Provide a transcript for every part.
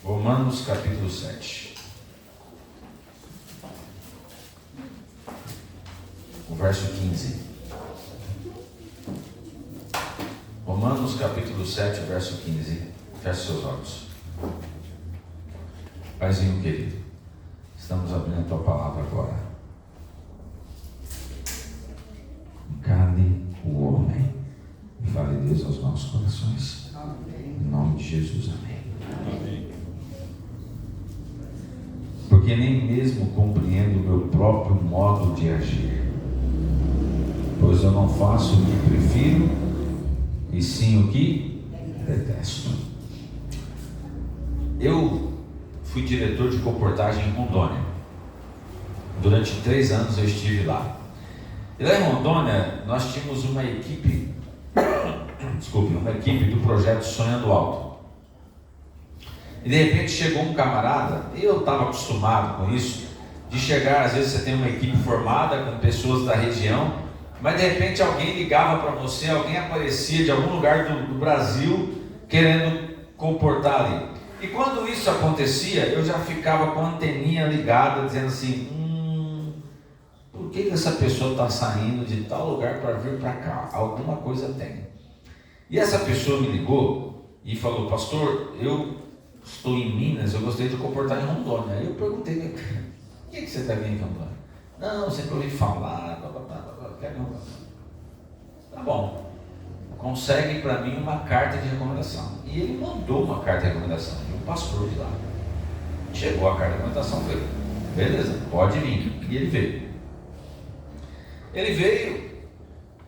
Romanos capítulo 7. O verso 15. Romanos capítulo 7, verso 15. Feche seus olhos. Paizinho querido, estamos abrindo a tua palavra agora. Encarne o homem e fale Deus aos nossos corações. Amém. Em nome de Jesus, amém. Amém. Porque nem mesmo compreendo o meu próprio modo de agir, pois eu não faço o que prefiro, e sim o que detesto. Eu fui diretor de comportagem em Rondônia. Durante 3 anos eu estive lá. E lá em Rondônia nós tínhamos uma equipe do projeto Sonhando Alto. E de repente chegou um camarada, e eu estava acostumado com isso, de chegar, às vezes você tem uma equipe formada com pessoas da região, mas de repente alguém ligava para você, alguém aparecia de algum lugar do Brasil querendo comportar ali. E quando isso acontecia, eu já ficava com a anteninha ligada, dizendo assim, por que essa pessoa está saindo de tal lugar para vir para cá? Alguma coisa tem. E essa pessoa me ligou e falou, pastor, eu estou em Minas, eu gostaria de comportar em Rondônia. Aí eu perguntei, por que você está vindo em Rondônia? Não, sempre ouvi falar, quero ir em Rondônia. Tá bom, consegue para mim uma carta de recomendação. E ele mandou uma carta de recomendação de um pastor de lá. Chegou a carta de recomendação, falei, beleza, pode vir. E ele veio. Ele veio,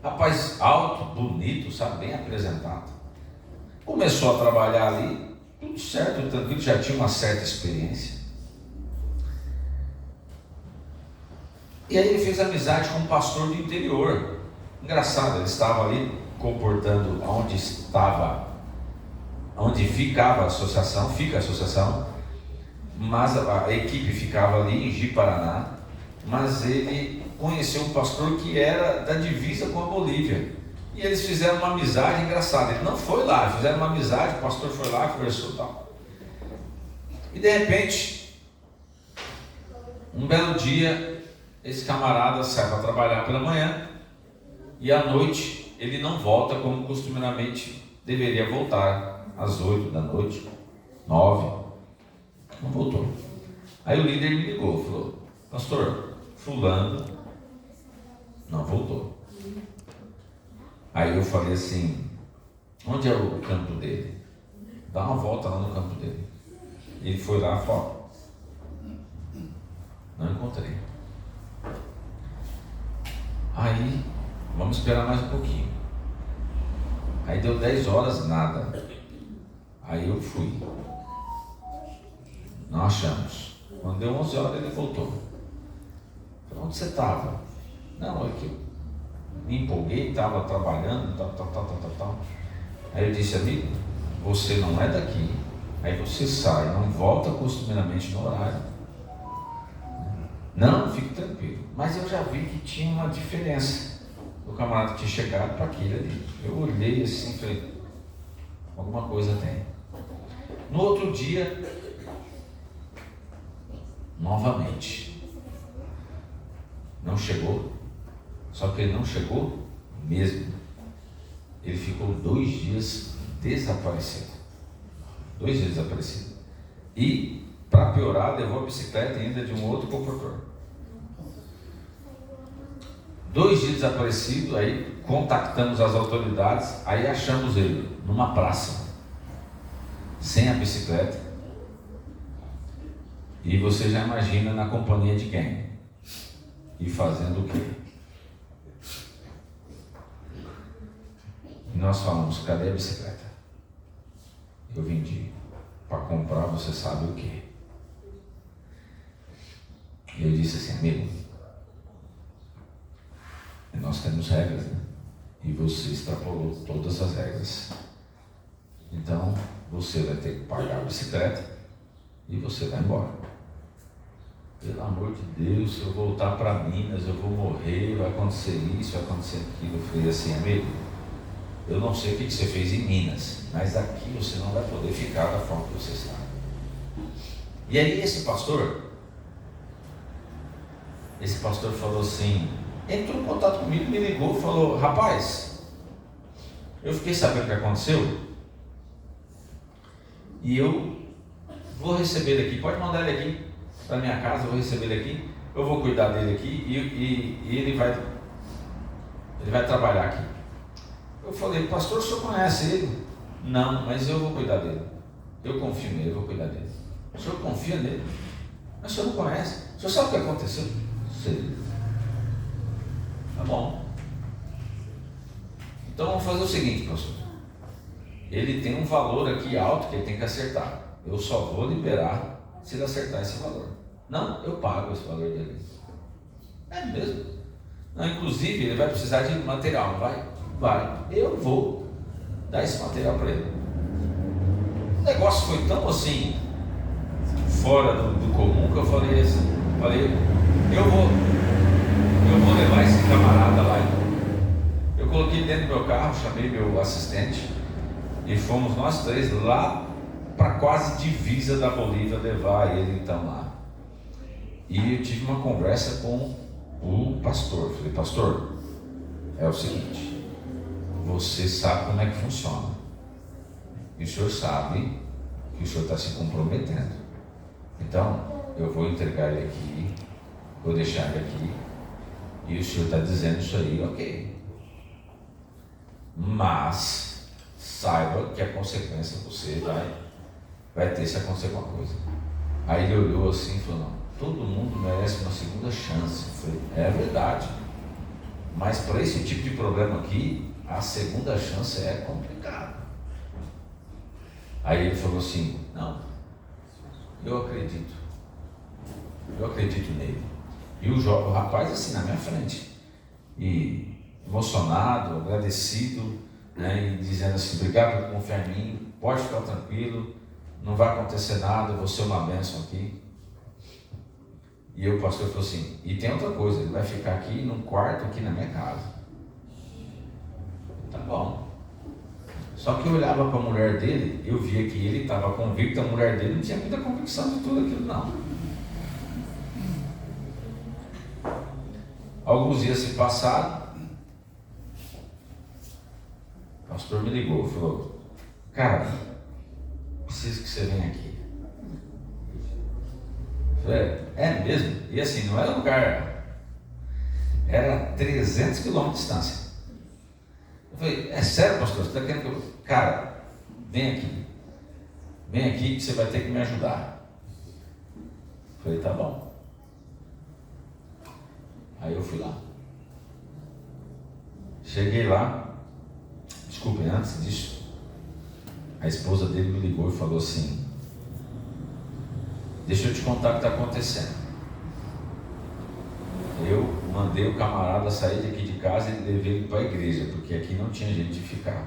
rapaz alto, bonito, sabe, bem apresentado. Começou a trabalhar ali, tudo certo, tranquilo, já tinha uma certa experiência. E aí ele fez amizade com um pastor do interior. Engraçado, ele estava ali comportando onde ficava a associação, mas a equipe ficava ali em Ji-Paraná, mas ele conheceu um pastor que era da divisa com a Bolívia. E eles fizeram uma amizade engraçada. Ele não foi lá, fizeram uma amizade, o pastor foi lá, conversou e tal. E de repente, um belo dia, esse camarada sai para trabalhar pela manhã e à noite ele não volta como costumeiramente deveria voltar, às 8 da noite, 9, não voltou. Aí o líder me ligou, falou, pastor, fulano não voltou. Aí eu falei assim, onde é o campo dele? Dá uma volta lá no campo dele. Ele foi lá e falou, não encontrei. Aí, vamos esperar mais um pouquinho. Aí deu 10 horas, nada. Aí eu fui. Não achamos. Quando deu 11 horas ele voltou. Falei, onde você estava? Não, é que eu me empolguei, estava trabalhando, tal. Aí eu disse, amigo, você não é daqui. Aí você sai, não volta costumeiramente no horário. Não, fique tranquilo. Mas eu já vi que tinha uma diferença. O camarada que tinha chegado para aquele ali. Eu olhei assim e falei, alguma coisa tem. No outro dia, novamente, não chegou. Só que ele não chegou mesmo. Ele ficou 2 dias desaparecido. 2 dias desaparecido. E, para piorar, levou a bicicleta ainda de um outro comportor. 2 dias desaparecido, aí contactamos as autoridades, aí achamos ele numa praça, sem a bicicleta. E você já imagina na companhia de quem? E fazendo o quê? E nós falamos, cadê a bicicleta? Eu vendi. Para comprar você sabe o quê? E eu disse assim, amigo, nós temos regras, né? E você extrapolou todas as regras. Então, você vai ter que pagar a bicicleta e você vai embora. Pelo amor de Deus, se eu voltar para Minas, eu vou morrer, vai acontecer isso, vai acontecer aquilo. Eu falei assim, amigo, eu não sei o que você fez em Minas, mas aqui você não vai poder ficar da forma que você está. E aí esse pastor falou assim, entrou em contato comigo, me ligou e falou, rapaz, eu fiquei sabendo o que aconteceu e eu vou receber ele aqui, pode mandar ele aqui para minha casa, eu vou receber ele aqui, eu vou cuidar dele aqui e ele vai trabalhar aqui. Eu falei, pastor, o senhor conhece ele? Não, mas eu vou cuidar dele. Eu confio nele, eu vou cuidar dele. O senhor confia nele? Mas o senhor não conhece. O senhor sabe o que aconteceu? Sei. Tá bom. Então vamos fazer o seguinte, pastor. Ele tem um valor aqui alto que ele tem que acertar. Eu só vou liberar se ele acertar esse valor. Não, eu pago esse valor dele. É mesmo? Não, inclusive ele vai precisar de material, não vai? Vai. Eu vou dar esse material para ele. O negócio foi tão assim, fora do comum, que eu falei assim, eu vou levar esse camarada lá. Eu coloquei dentro do meu carro, chamei meu assistente e fomos nós três lá para quase divisa da Bolívia levar ele então lá. E eu tive uma conversa com o pastor. Falei, pastor, é o seguinte, você sabe como é que funciona. E o senhor sabe que o senhor está se comprometendo. Então, eu vou entregar ele aqui, vou deixar ele aqui, e o senhor está dizendo isso aí, ok. Mas, saiba que a consequência você vai ter se acontecer alguma coisa. Aí ele olhou assim e falou, não, todo mundo merece uma segunda chance. Eu falei, é verdade. Mas para esse tipo de problema aqui, a segunda chance é complicada. Aí ele falou assim, não, eu acredito nele. E o rapaz assim na minha frente, e emocionado, agradecido, né, e dizendo assim, obrigado por confiar em mim, pode ficar tranquilo, não vai acontecer nada, eu vou ser uma bênção aqui. E o pastor falou assim, e tem outra coisa, ele vai ficar aqui num quarto aqui na minha casa. Tá bom. Só que eu olhava para a mulher dele, eu via que ele estava convicto, a mulher dele não tinha muita convicção de tudo aquilo não. Alguns dias se passaram, o pastor me ligou, falou, cara, preciso que você venha aqui. Eu falei, é mesmo? E assim, não era lugar, era 300 quilômetros de distância. Eu falei, é sério, pastor? Você está querendo que eu... Cara, vem aqui que você vai ter que me ajudar. Eu falei, tá bom. Aí eu fui lá. Cheguei lá, desculpem, antes disso, a esposa dele me ligou e falou assim, deixa eu te contar o que está acontecendo. Eu mandei o camarada sair daqui de casa e levei ele para a igreja, porque aqui não tinha gente de ficar.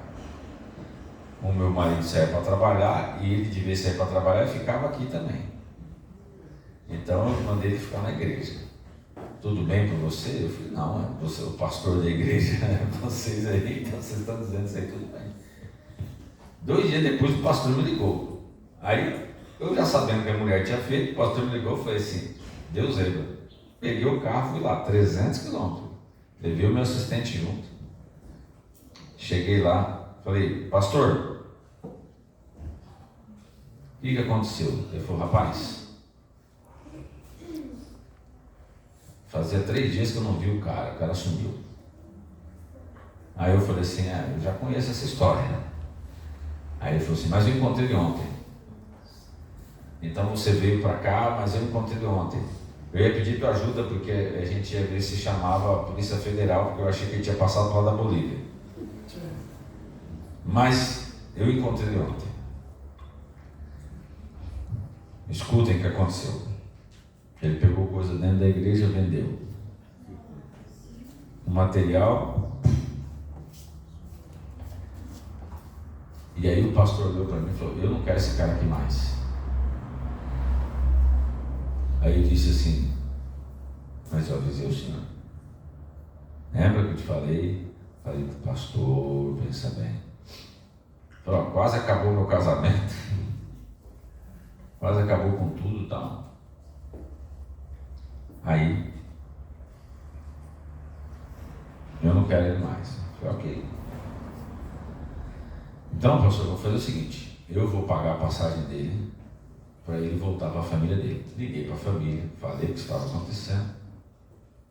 O meu marido saía para trabalhar e ele devia sair para trabalhar e ficava aqui também. Então eu mandei ele ficar na igreja. Tudo bem para você? Eu falei, não, você é o pastor da igreja, vocês aí, então vocês estão dizendo isso aí, tudo bem. 2 dias depois o pastor me ligou. Aí eu já sabendo que a mulher tinha feito, o pastor me ligou e falei assim, Deus lembra. Peguei o carro, fui lá, 300 quilômetros. Levei o meu assistente junto. Cheguei lá, falei, pastor, o que aconteceu? Ele falou, rapaz, fazia 3 dias que eu não vi o cara sumiu. Aí eu falei assim, eu já conheço essa história. Aí ele falou assim, mas eu encontrei ele ontem. Então você veio para cá, mas eu encontrei ele ontem. Eu ia pedir tua ajuda porque a gente ia ver se chamava a Polícia Federal, porque eu achei que ele tinha passado para lá da Bolívia. Mas eu encontrei ele ontem. Escutem o que aconteceu. Ele pegou coisa dentro da igreja e vendeu. O material. E aí o pastor olhou para mim e falou, eu não quero esse cara aqui mais. Aí eu disse assim, mas eu avisei o senhor. Lembra que eu te falei? Falei, pastor, pensa bem. Falou, quase acabou meu casamento. quase acabou com tudo e tal. Aí, eu não quero ele mais. Eu falei, ok. Então, pastor, eu vou fazer o seguinte, eu vou pagar a passagem dele para ele voltar para a família dele. Liguei para a família, falei o que estava acontecendo,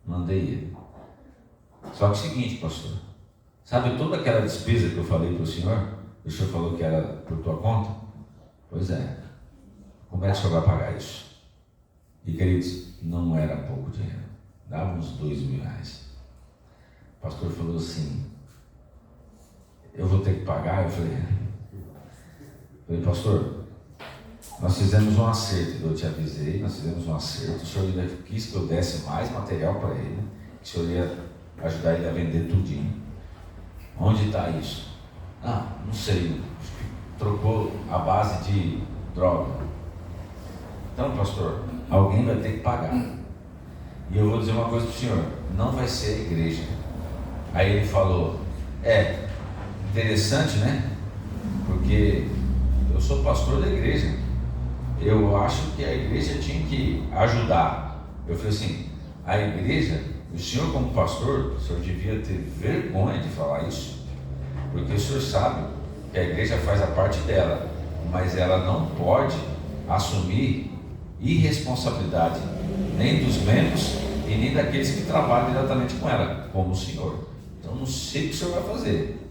mandei ele. Só que é o seguinte, pastor, sabe toda aquela despesa que eu falei para o senhor falou que era por tua conta? Pois é, como é que o senhor vai pagar isso? E queridos, não era pouco dinheiro, dava uns 2.000 reais. O pastor falou assim, eu vou ter que pagar? Eu falei, pastor, nós fizemos um acerto, eu te avisei, nós fizemos um acerto, o senhor ainda quis que eu desse mais material para ele, que o senhor ia ajudar ele a vender tudinho. Onde está isso? Ah, não sei, trocou a base de droga. Então, pastor, alguém vai ter que pagar. E eu vou dizer uma coisa para o senhor, não vai ser a igreja. Aí ele falou, interessante, né? Porque eu sou pastor da igreja, eu acho que a igreja tinha que ajudar. Eu falei assim, a igreja, o senhor como pastor, o senhor devia ter vergonha de falar isso, porque o senhor sabe que a igreja faz a parte dela, mas ela não pode assumir irresponsabilidade nem dos membros e nem daqueles que trabalham diretamente com ela, como o senhor. Então não sei o que o senhor vai fazer,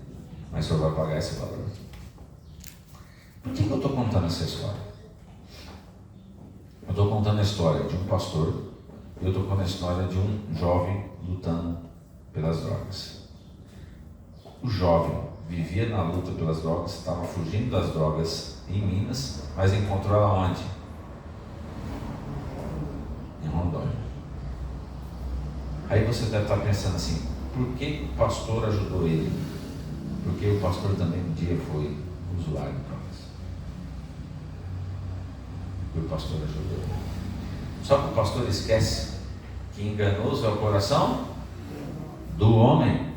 mas o senhor vai pagar esse valor. Por que eu estou contando essa história? Eu estou contando a história de um pastor, eu estou contando a história de um jovem lutando pelas drogas. O jovem vivia na luta pelas drogas, estava fugindo das drogas em Minas, mas encontrou ela onde? Em Rondônia. Aí você deve estar pensando assim, por que o pastor ajudou ele? Porque o pastor também um dia foi usuário de drogas. E o pastor ajudou ele. Só que o pastor esquece que enganoso é o coração do homem.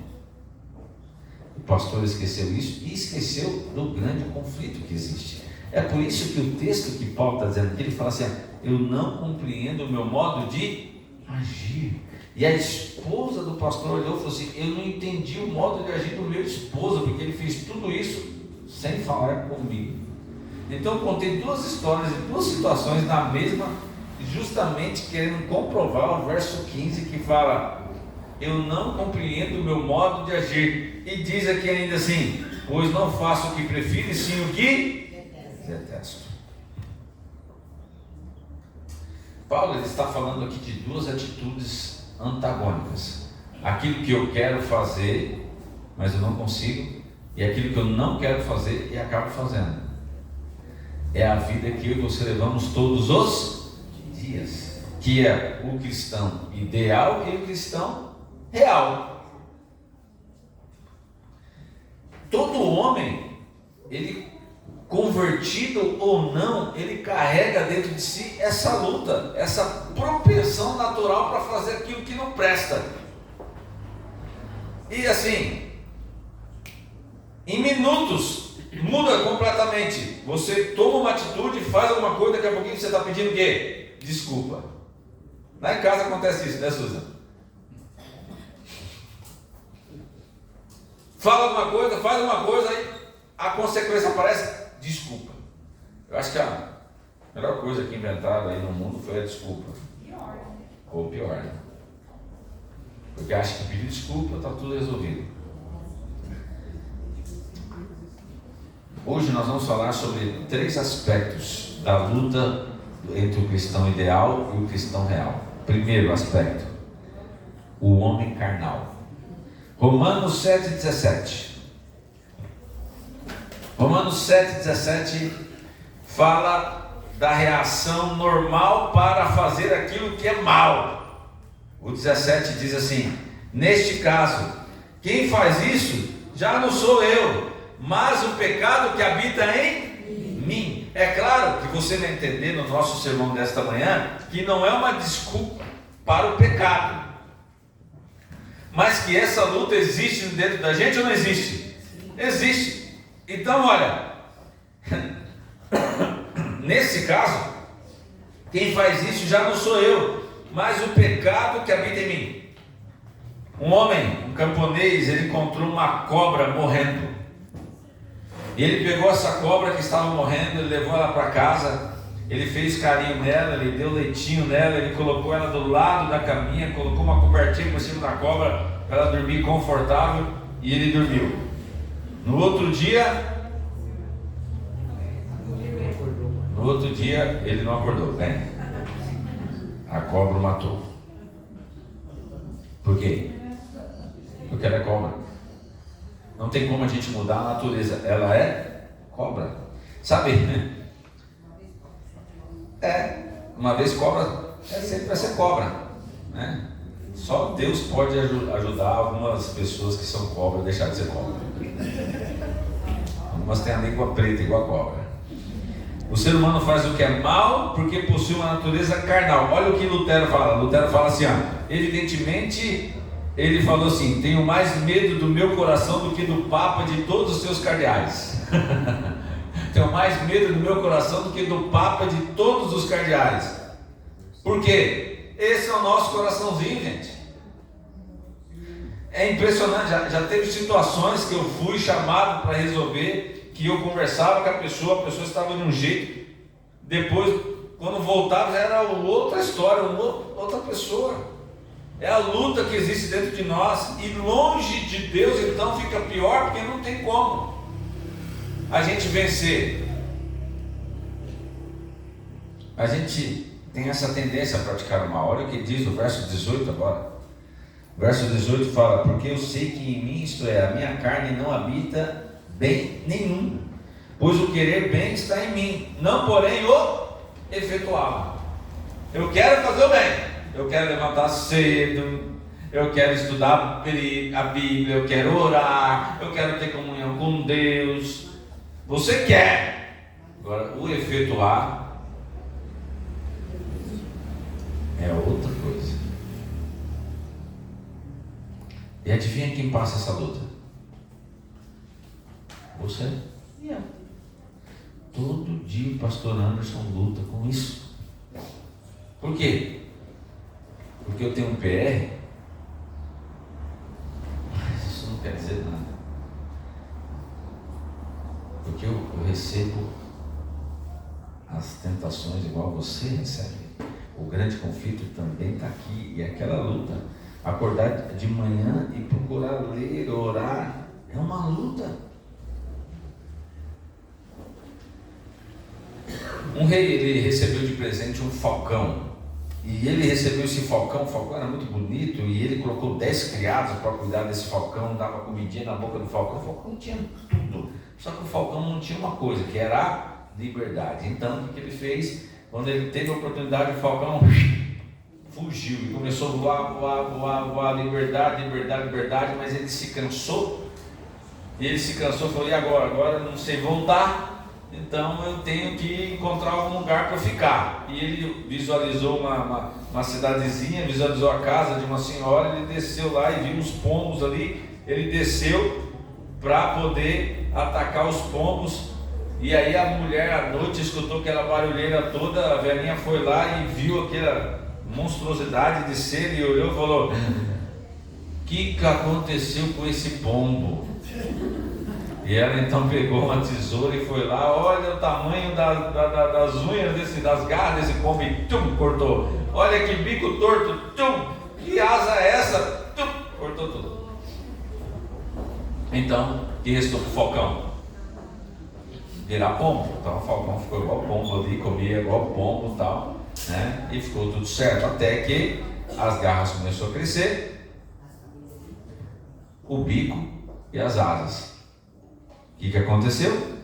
O pastor esqueceu isso e esqueceu do grande conflito que existe. É por isso que o texto que Paulo está dizendo aqui, ele fala assim, eu não compreendo o meu modo de agir. E a esposa do pastor olhou e falou assim, eu não entendi o modo de agir do meu esposo, porque ele fez tudo isso sem falar comigo. Então eu contei duas histórias e duas situações na mesma, justamente querendo comprovar o verso 15 que fala, eu não compreendo o meu modo de agir. E diz aqui ainda assim, pois não faço o que prefiro, e sim o que detesto. Paulo ele está falando aqui de duas atitudes antagônicas. Aquilo que eu quero fazer, mas eu não consigo, e aquilo que eu não quero fazer e acabo fazendo. É a vida que eu e você levamos todos os dias, que é o cristão ideal e o cristão real. Todo homem, ele convertido ou não, ele carrega dentro de si essa luta, essa propensão natural para fazer aquilo que não presta. E assim, em minutos muda completamente. Você toma uma atitude, faz alguma coisa, daqui a pouquinho você está pedindo o quê? Desculpa. Lá em casa acontece isso, né, Susan? Fala alguma coisa, faz alguma coisa, aí a consequência aparece, desculpa. Eu acho que a melhor coisa que inventaram aí no mundo foi a desculpa. Pior. Ou pior, né? Porque acha que pedir desculpa está tudo resolvido. Hoje nós vamos falar sobre 3 aspectos da luta entre o cristão ideal e o cristão real. Primeiro aspecto, o homem carnal. Romanos 7,17. Romanos 7,17 fala da reação normal para fazer aquilo que é mal. O 17 diz assim, neste caso, quem faz isso já não sou eu, mas o pecado que habita em mim. É claro que você vai entender no nosso sermão desta manhã que não é uma desculpa para o pecado, mas que essa luta existe dentro da gente ou não existe? Existe. Então olha, nesse caso, Quem faz isso já não sou eu, mas o pecado que habita em mim. Um homem, um camponês, ele encontrou uma cobra morrendo. E ele pegou essa cobra que estava morrendo, ele levou ela para casa, ele fez carinho nela, ele deu leitinho nela, ele colocou ela do lado da caminha, colocou uma cobertinha por cima da cobra para ela dormir confortável, e ele dormiu. No outro dia ele não acordou, né? A cobra o matou. Por quê? Porque ela é cobra. Não tem como a gente mudar a natureza. Ela é cobra. Sabe? Uma vez cobra, sempre vai ser cobra, né? Só Deus pode ajudar algumas pessoas que são cobra a deixar de ser cobra. Algumas têm a língua preta igual a cobra. O ser humano faz o que é mal porque possui uma natureza carnal. Olha o que Lutero fala. Lutero fala assim, evidentemente, ele falou assim: tenho mais medo do meu coração do que do Papa de todos os seus cardeais. Tenho mais medo do meu coração do que do Papa de todos os cardeais. Por quê? Esse é o nosso coraçãozinho, gente. É impressionante, já teve situações que eu fui chamado para resolver, que eu conversava com a pessoa estava de um jeito, depois, quando voltava, era outra história, outra pessoa. É a luta que existe dentro de nós, e longe de Deus, então fica pior, porque não tem como a gente vencer. A gente tem essa tendência a praticar o mal. Olha o que diz o verso 18 agora. O verso 18 fala: porque eu sei que em mim, isto é, a minha carne não habita bem nenhum, pois o querer bem está em mim, não porém o efetuá-lo. Eu quero fazer o bem, eu quero levantar cedo, eu quero estudar a Bíblia, eu quero orar, eu quero ter comunhão com Deus. Você quer. Agora, o efetuar é outra coisa. E adivinha quem passa essa luta? Você. Todo dia o pastor Anderson luta com isso. Por quê? Porque eu tenho um PR, mas isso não quer dizer nada. Porque eu recebo as tentações igual você recebe. O grande conflito também está aqui, e aquela luta. Acordar de manhã e procurar ler, orar, é uma luta. Um rei, ele recebeu de presente um falcão. E ele recebeu esse falcão, o falcão era muito bonito, e ele colocou 10 criados para cuidar desse falcão, dava comidinha na boca do falcão. O falcão tinha tudo, só que o falcão não tinha uma coisa, que era a liberdade. Então, o que ele fez? Quando ele teve a oportunidade, o falcão fugiu e começou a voar, liberdade, mas ele se cansou. E ele se cansou e falou: e agora? Agora não sei voltar. Então eu tenho que encontrar algum lugar para ficar. E ele visualizou uma cidadezinha, visualizou a casa de uma senhora. Ele desceu lá e viu os pombos ali. Ele desceu para poder atacar os pombos. E aí a mulher à noite escutou aquela barulheira toda. A velhinha foi lá e viu aquela monstruosidade de ser e olhou e falou: o que aconteceu com esse pombo? E ela então pegou uma tesoura e foi lá: olha o tamanho das unhas, das garras desse pombo, e cortou. Olha que bico torto, que asa é essa? Cortou tudo. Então, o que restou para o falcão? Virar pombo. Então o falcão ficou igual pombo ali, comia igual pombo e tal, né? E ficou tudo certo, até que as garras começaram a crescer, o bico e as asas. O que aconteceu?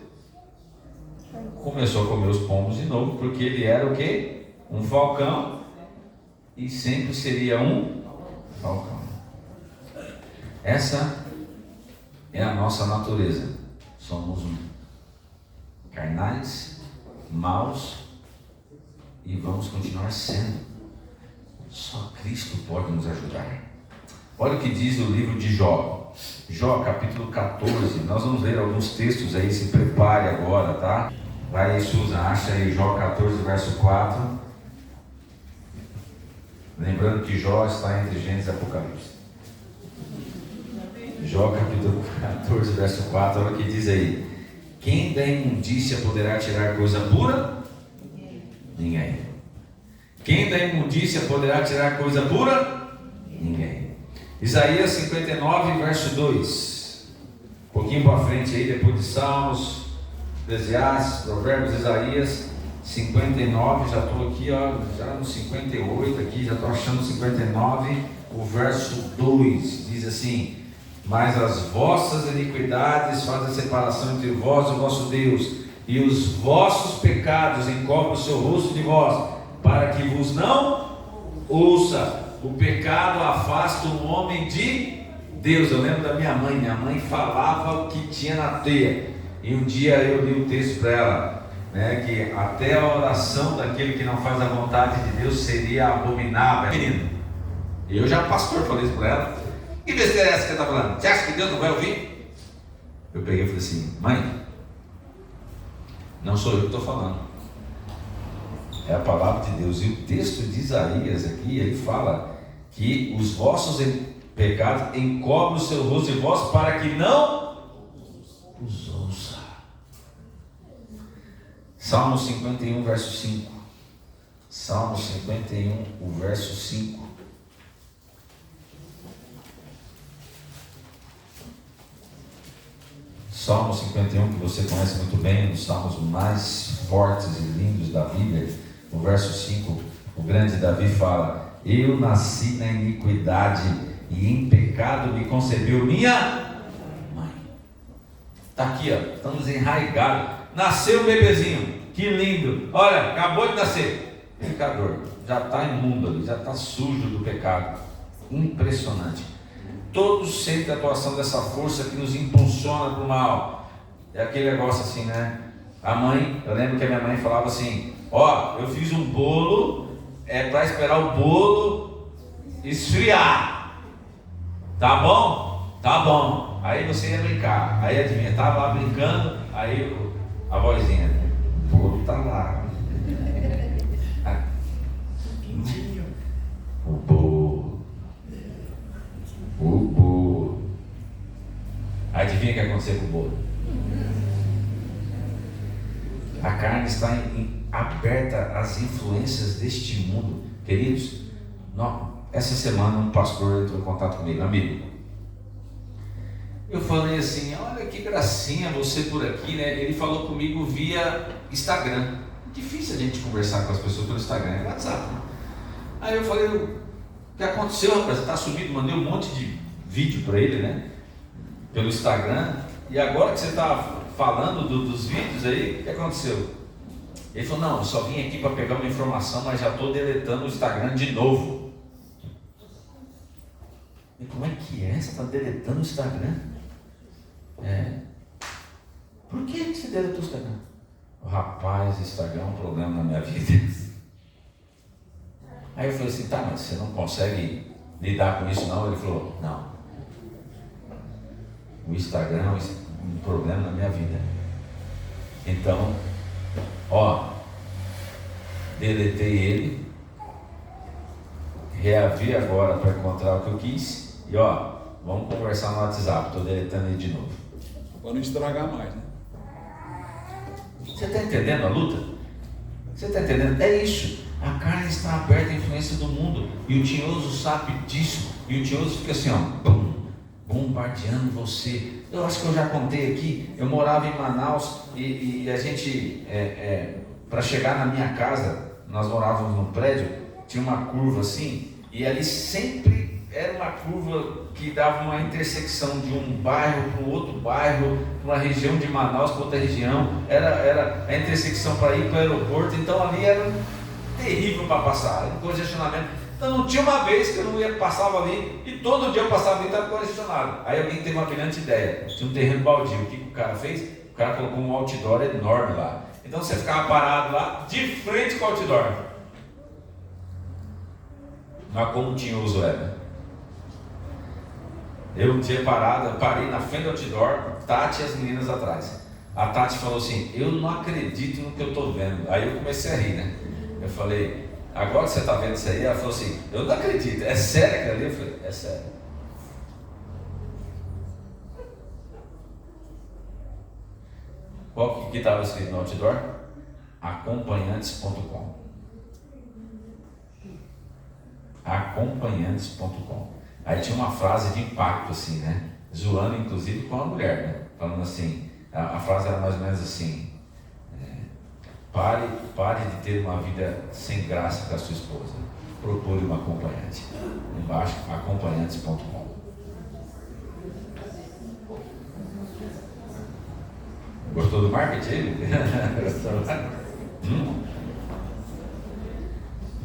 Começou a comer os pombos de novo, porque ele era o quê? Um falcão, e sempre seria um falcão. Essa é a nossa natureza. Somos carnais, maus, e vamos continuar sendo. Só Cristo pode nos ajudar. Olha o que diz o livro de Jó. Jó, capítulo 14. Nós vamos ler alguns textos aí, se prepare agora, tá? Vai aí, Susan, acha aí Jó 14, verso 4. Lembrando que Jó está entre Gênesis e Apocalipse. Jó capítulo 14, verso 4, olha o que diz aí. Quem da imundícia poderá tirar coisa pura? Ninguém. Quem da imundícia poderá tirar coisa pura? Ninguém. Isaías 59, verso 2. Um pouquinho para frente aí, depois de Salmos, Eclesiastes, Provérbios, Isaías 59, já estou aqui, ó, já no 58 aqui, já estou achando 59, o verso 2, diz assim: mas as vossas iniquidades fazem separação entre vós e o vosso Deus, e os vossos pecados encobrem o seu rosto de vós, para que vos não ouça. O pecado afasta o homem de Deus. Eu lembro da minha mãe falava o que tinha na teia, e um dia eu li um texto para ela, né, que até a oração daquele que não faz a vontade de Deus seria abominável. Menino, eu já pastor falei isso para ela. Que besteira é essa que você está falando? Você acha que Deus não vai ouvir? Eu peguei e falei assim: mãe, não sou eu que estou falando, é a palavra de Deus. E o texto de Isaías aqui, ele fala que os vossos pecados encobrem o seu rosto de vós, para que não os ouça. Salmo 51, verso 5. Salmo 51, o verso 5. Salmo 51, que você conhece muito bem, um dos salmos mais fortes e lindos da Bíblia. No verso 5, o grande Davi fala: eu nasci na iniquidade, e em pecado me concebeu minha mãe. Está aqui, ó, estamos enraigados. Nasceu o bebezinho, que lindo, olha, acabou de nascer, pecador, já está imundo ali, já está sujo do pecado. Impressionante. Todos sentem a atuação dessa força que nos impulsiona para o mal. É aquele negócio assim, né? A mãe, eu lembro que a minha mãe falava assim: ó, eu fiz um bolo, é para esperar o bolo esfriar. Tá bom? Tá bom. Aí você ia brincar. Aí adivinha, estava lá brincando, aí a vozinha: o bolo tá lá. O bolo. O bolo. Adivinha o que aconteceu com o bolo? A carne está aberta às influências deste mundo. Queridos, essa semana um pastor entrou em contato comigo, amigo. Eu falei assim: olha que gracinha você por aqui, né? Ele falou comigo via Instagram. Difícil a gente conversar com as pessoas pelo Instagram, é WhatsApp, né? Aí eu falei: o que aconteceu, rapaz? Você está subido? Mandei um monte de vídeo para ele, né? Pelo Instagram. E agora que você está falando dos vídeos aí, o que aconteceu? Ele falou: não, eu só vim aqui para pegar uma informação, mas já estou deletando o Instagram de novo. E como é que é? Você está deletando o Instagram? Por que você deletou o Instagram? Rapaz, Instagram é um problema na minha vida. Aí eu falei assim: tá, mas você não consegue lidar com isso não? Ele falou: não, o Instagram é um problema na minha vida. Então, ó, deletei ele, reavi agora para encontrar o que eu quis, e ó, vamos conversar no WhatsApp. Estou deletando ele de novo. Para não estragar mais, né? Você está entendendo a luta? Você está entendendo? É isso. A carne está aberta à influência do mundo, e o tinhoso sabe disso, e o tinhoso fica assim, ó, bum, bombardeando você. Eu acho que eu já contei aqui. Eu morava em Manaus, e a gente, para chegar na minha casa, nós morávamos num prédio, tinha uma curva assim, e ali sempre era uma curva que dava uma intersecção de um bairro para o outro bairro, uma região de Manaus para outra região, era a intersecção para ir para o aeroporto. Então ali era terrível para passar, um congestionamento. Então não tinha uma vez que eu não passava ali, e todo dia eu passava ali e estava congestionado. Aí alguém teve uma brilhante ideia, tinha um terreno baldio. O que o cara fez? O cara colocou um outdoor enorme lá. Então você ficava parado lá, de frente com o outdoor. Mas como tinhoso era. Eu um dia parei na frente do outdoor, Tati e as meninas atrás. A Tati falou assim: eu não acredito no que eu estou vendo. Aí eu comecei a rir, né? Eu falei: Agora que você está vendo isso aí, ela falou assim, eu não acredito, é sério aquilo ali? Eu falei, é sério. Qual que estava escrito no outdoor? Acompanhantes.com. Acompanhantes.com. Aí tinha uma frase de impacto assim, né? Zoando inclusive com a mulher, né? Falando assim, a frase era mais ou menos assim: pare de ter uma vida sem graça com a sua esposa. Procure uma acompanhante. Embaixo, acompanhantes.com. Gostou do marketing?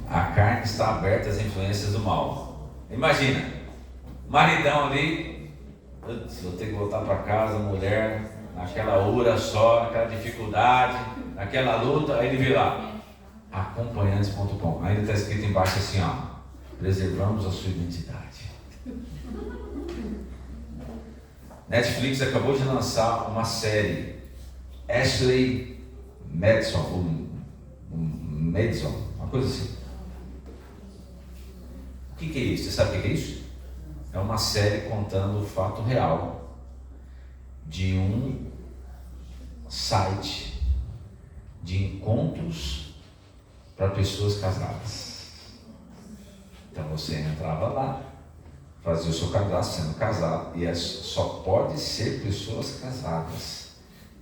A carne está aberta às influências do mal. Imagina, maridão ali, vou ter que voltar para casa, mulher, naquela hora só, naquela dificuldade, naquela luta, aí ele vê lá, acompanhantes.com. Ainda está escrito embaixo assim, ó, preservamos a sua identidade. Netflix acabou de lançar uma série, Ashley Madison, uma coisa assim. O que é isso? Você sabe o que é isso? É uma série contando o fato real de um site de encontros para pessoas casadas. Então você entrava lá, fazia o seu cadastro sendo casado, e só pode ser pessoas casadas.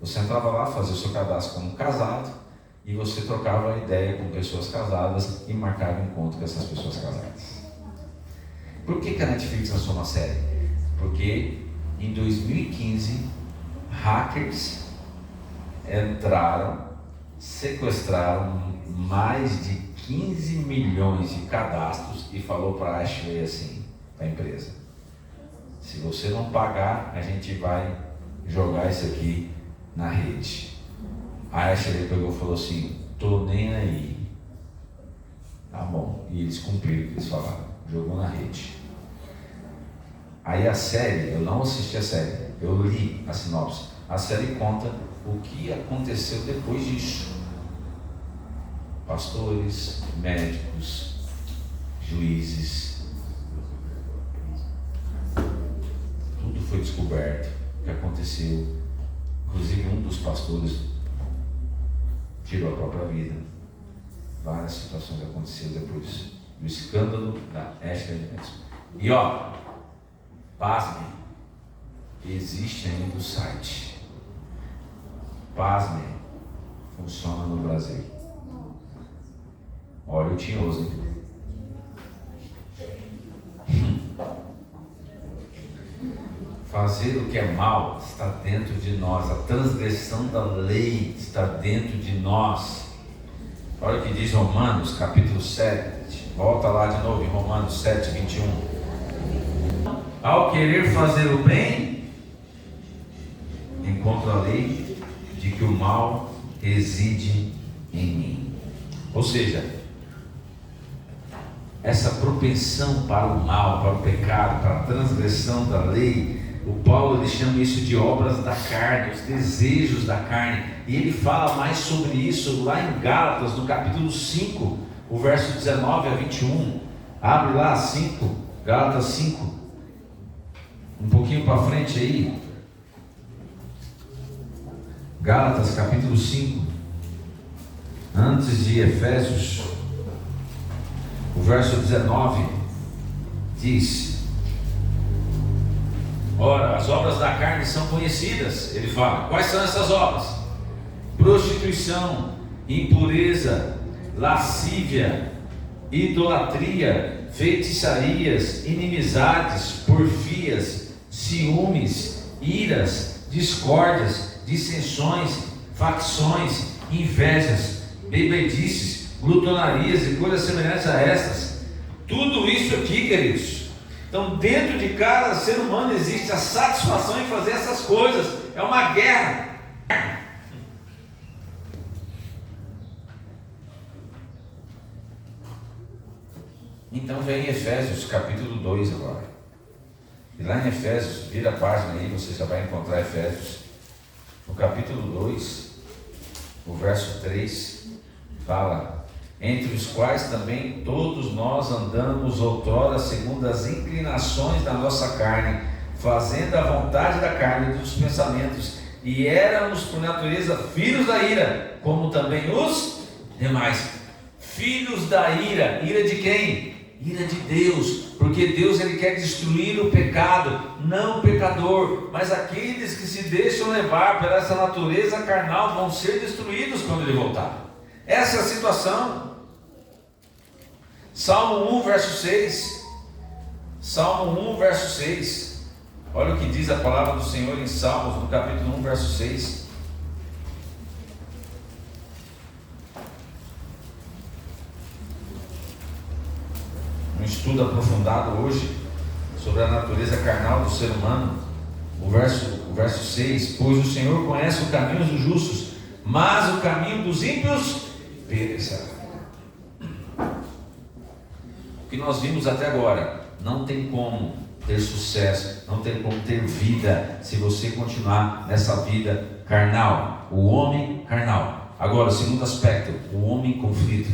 Você entrava lá, fazia o seu cadastro como casado, e você trocava ideia com pessoas casadas e marcava encontro com essas pessoas casadas. Por que a Netflix lançou uma série? Porque em 2015 hackers entraram, sequestraram mais de 15 milhões de cadastros e falou para a Ashley assim, a empresa: se você não pagar, a gente vai jogar isso aqui na rede. A Ashley pegou e falou assim, tô nem aí. Tá bom. E eles cumpriram o que eles falaram. Jogou na rede. Aí a série, eu não assisti a série, eu li a sinopse. A série conta o que aconteceu depois disso. Pastores, médicos, juízes, tudo foi descoberto, o que aconteceu. Inclusive um dos pastores tirou a própria vida. Várias situações aconteceram depois do escândalo da Ashley Madison. E ó, pasmem, existe ainda o site. Pasmem, funciona no Brasil. Olha o tinhoso, hein? Fazer o que é mal está dentro de nós. A transgressão da lei está dentro de nós. Olha o que diz Romanos, capítulo 7. Volta lá de novo em Romanos 7, 21. Ao querer fazer o bem, encontro a lei de que o mal reside em mim. Ou seja, essa propensão para o mal, para o pecado, para a transgressão da lei, o Paulo ele chama isso de obras da carne, os desejos da carne. E ele fala mais sobre isso lá em Gálatas, no capítulo 5, o verso 19 a 21. Abre lá 5, Gálatas 5. Um pouquinho para frente aí. Gálatas capítulo 5. Antes de Efésios. O verso 19 diz: ora, as obras da carne são conhecidas. Ele fala, quais são essas obras? Prostituição, impureza, lascívia, idolatria, feitiçarias, inimizades, porfias, ciúmes, iras, discórdias, dissensões, facções, invejas, bebedices, glutonarias e coisas semelhantes a estas. Tudo isso aqui, queridos. Então, dentro de cada ser humano existe a satisfação em fazer essas coisas. É uma guerra. Então vem Efésios capítulo 2 agora. E lá em Efésios, vira a página aí, você já vai encontrar Efésios. No capítulo 2, o verso 3, fala: entre os quais também todos nós andamos outrora segundo as inclinações da nossa carne, fazendo a vontade da carne e dos pensamentos, e éramos por natureza filhos da ira, como também os demais. Filhos da ira. Ira de quem? Ira de Deus, porque Deus ele quer destruir o pecado, não o pecador, mas aqueles que se deixam levar por essa natureza carnal vão ser destruídos quando ele voltar. Essa é a situação. Salmo 1, verso 6. Salmo 1, verso 6. Olha o que diz a palavra do Senhor em Salmos, no capítulo 1, verso 6. Um estudo aprofundado hoje sobre a natureza carnal do ser humano. O verso 6: pois o Senhor conhece os caminhos dos justos, mas o caminho dos ímpios perecerá. O que nós vimos até agora, não tem como ter sucesso, não tem como ter vida se você continuar nessa vida carnal. O homem carnal. Agora, o segundo aspecto, o homem conflito.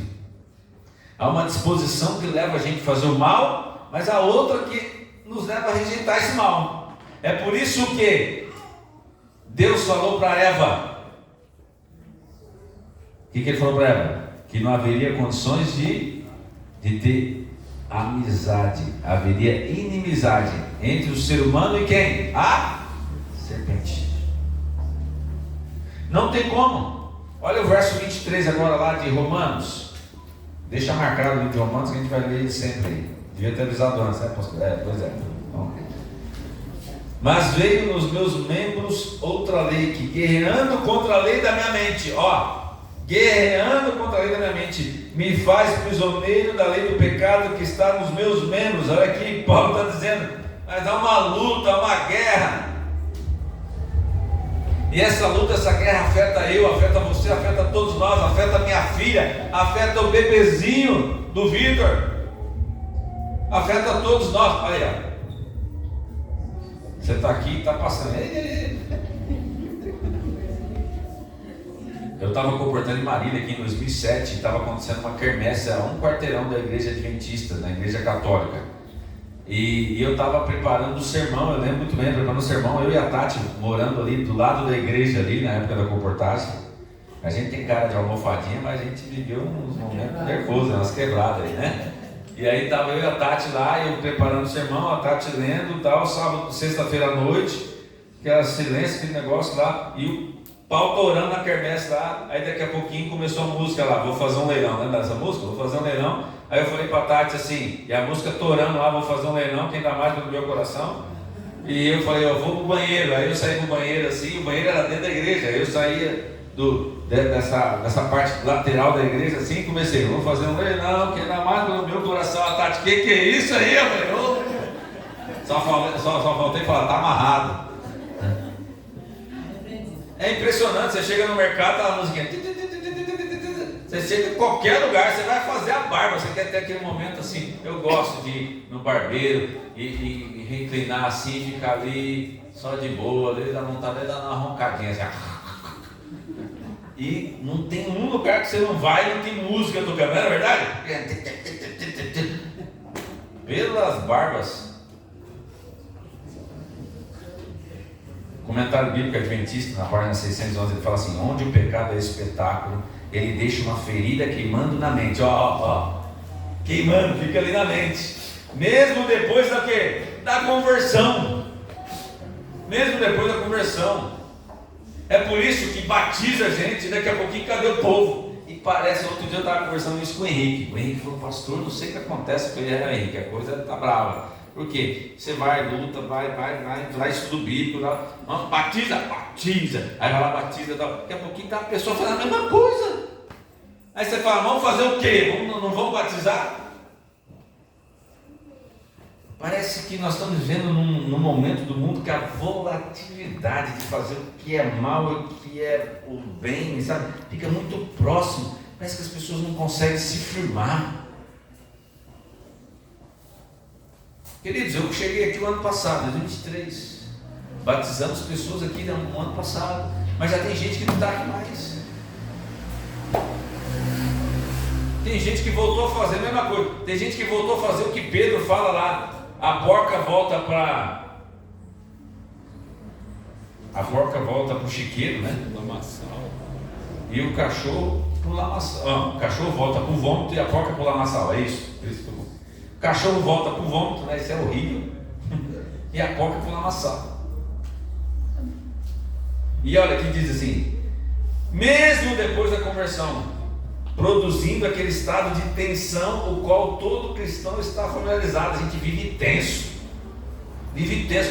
Há uma disposição que leva a gente a fazer o mal, mas há outra que nos leva a rejeitar esse mal. É por isso que Deus falou para Eva. O que ele falou para Eva? Que não haveria condições de ter amizade, haveria inimizade entre o ser humano e quem? A serpente. Não tem como. Olha o verso 23 agora lá de Romanos. Deixa marcado o livro de Romanos que a gente vai ler ele sempre aí. Devia ter avisado antes, né, pastor? Pois é. Bom. Mas veio nos meus membros outra lei, que guerreando contra a lei da minha mente, guerreando contra a lei da minha mente, me faz prisioneiro da lei do pecado que está nos meus membros. Olha aqui, Paulo está dizendo, mas há uma luta, há uma guerra. E essa luta, essa guerra afeta eu, afeta você, afeta todos nós, afeta minha filha, afeta o bebezinho do Vitor, afeta todos nós. Olha aí, você está aqui e está passando. Eu estava comportando em Marília aqui em 2007, estava acontecendo uma quermesse a um quarteirão da igreja adventista, da igreja católica. E eu estava preparando o sermão, eu lembro muito bem, preparando o sermão, eu e a Tati morando ali do lado da igreja ali, na época da comportagem. A gente tem cara de almofadinha, mas a gente viveu uns momentos nervosos, umas quebradas aí, né? E aí estava eu e a Tati lá, eu preparando o sermão, a Tati lendo, tal, sábado, sexta-feira à noite, aquela silêncio, aquele negócio lá, e o pau torando na quermesse lá. Aí daqui a pouquinho começou a música lá, vou fazer um leilão, lembra dessa música? Vou fazer um leilão. Aí eu falei pra Tati assim, e a música torando lá, vou fazer um leilão, quem dá mais pelo meu coração? E eu falei, eu vou pro banheiro. Aí eu saí pro banheiro assim, o banheiro era dentro da igreja. Aí eu saía dessa parte lateral da igreja assim, e comecei, vou fazer um leilão, quem dá mais pelo meu coração? A Tati, que é isso aí? Eu falei, só faltei falar, tá amarrado. É impressionante, você chega no mercado, tá a musiquinha. Você chega em qualquer lugar, você vai fazer a barba, você quer ter aquele momento assim. Eu gosto de ir no barbeiro e reclinar assim, ficar ali só de boa, ali dá vontade de dar uma roncadinha assim. E não tem um lugar que você não vai e não tem música tocando, não é verdade? Pelas barbas. Comentário bíblico adventista, na página 611, ele fala assim: onde o pecado é espetáculo, ele deixa uma ferida queimando na mente. Queimando, fica ali na mente. Mesmo depois da quê? Da conversão. Mesmo depois da conversão. É por isso que batiza a gente, daqui a pouquinho cadê o povo? E parece, outro dia eu estava conversando isso com o Henrique. O Henrique falou, pastor, não sei o que acontece com ele, Henrique, a coisa está brava. Por quê? Você vai, luta, vai estudo bíblico, batiza. Aí vai lá, batiza, daqui a pouquinho está a pessoa fazendo a mesma coisa. Aí você fala, vamos fazer o quê? Não vamos batizar? Parece que nós estamos vivendo num momento do mundo que a volatilidade de fazer o que é mal e o que é o bem, sabe? Fica muito próximo. Parece que as pessoas não conseguem se firmar. Queridos, eu cheguei aqui o ano passado, 2023. Batizamos pessoas aqui no ano passado. Mas já tem gente que não está aqui mais. Tem gente que voltou a fazer a mesma coisa. Tem gente que voltou a fazer o que Pedro fala lá. A porca volta para o chiqueiro, né? Lamaçal. E o cachorro pro lamaçal. O cachorro volta para o vômito e a porca para o lamaçal. É isso. O cachorro volta para o vômito, né? Isso é horrível. E a porca para o lamaçal. E olha aqui diz assim: mesmo depois da conversão, produzindo aquele estado de tensão, o qual todo cristão está familiarizado. A gente vive tenso.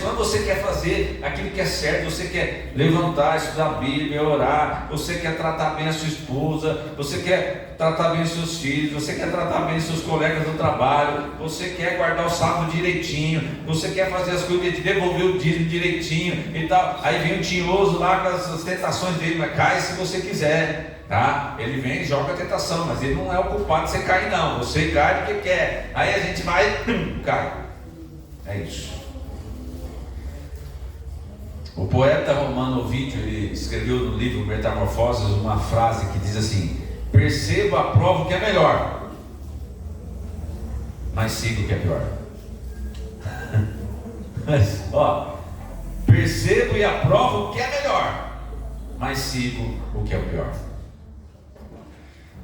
Quando você quer fazer aquilo que é certo, você quer levantar, estudar a Bíblia, orar, você quer tratar bem a sua esposa, você quer tratar bem os seus filhos, você quer tratar bem os seus colegas do trabalho, você quer guardar o sábado direitinho, você quer fazer as coisas de devolver o dízimo direitinho e tal. Aí vem o tinhoso lá com as tentações dele, mas cai se você quiser. Tá? Ele vem e joga a tentação, mas ele não é o culpado de você cair, não. Você cai porque quer. Aí a gente vai, cai. É isso. O poeta romano Ovídio, ele escreveu no livro Metamorfoses uma frase que diz assim: perceba, aprovo o que é melhor, mas siga o que é pior. Mas, percebo e aprovo o que é melhor, mas sigo o que é o pior.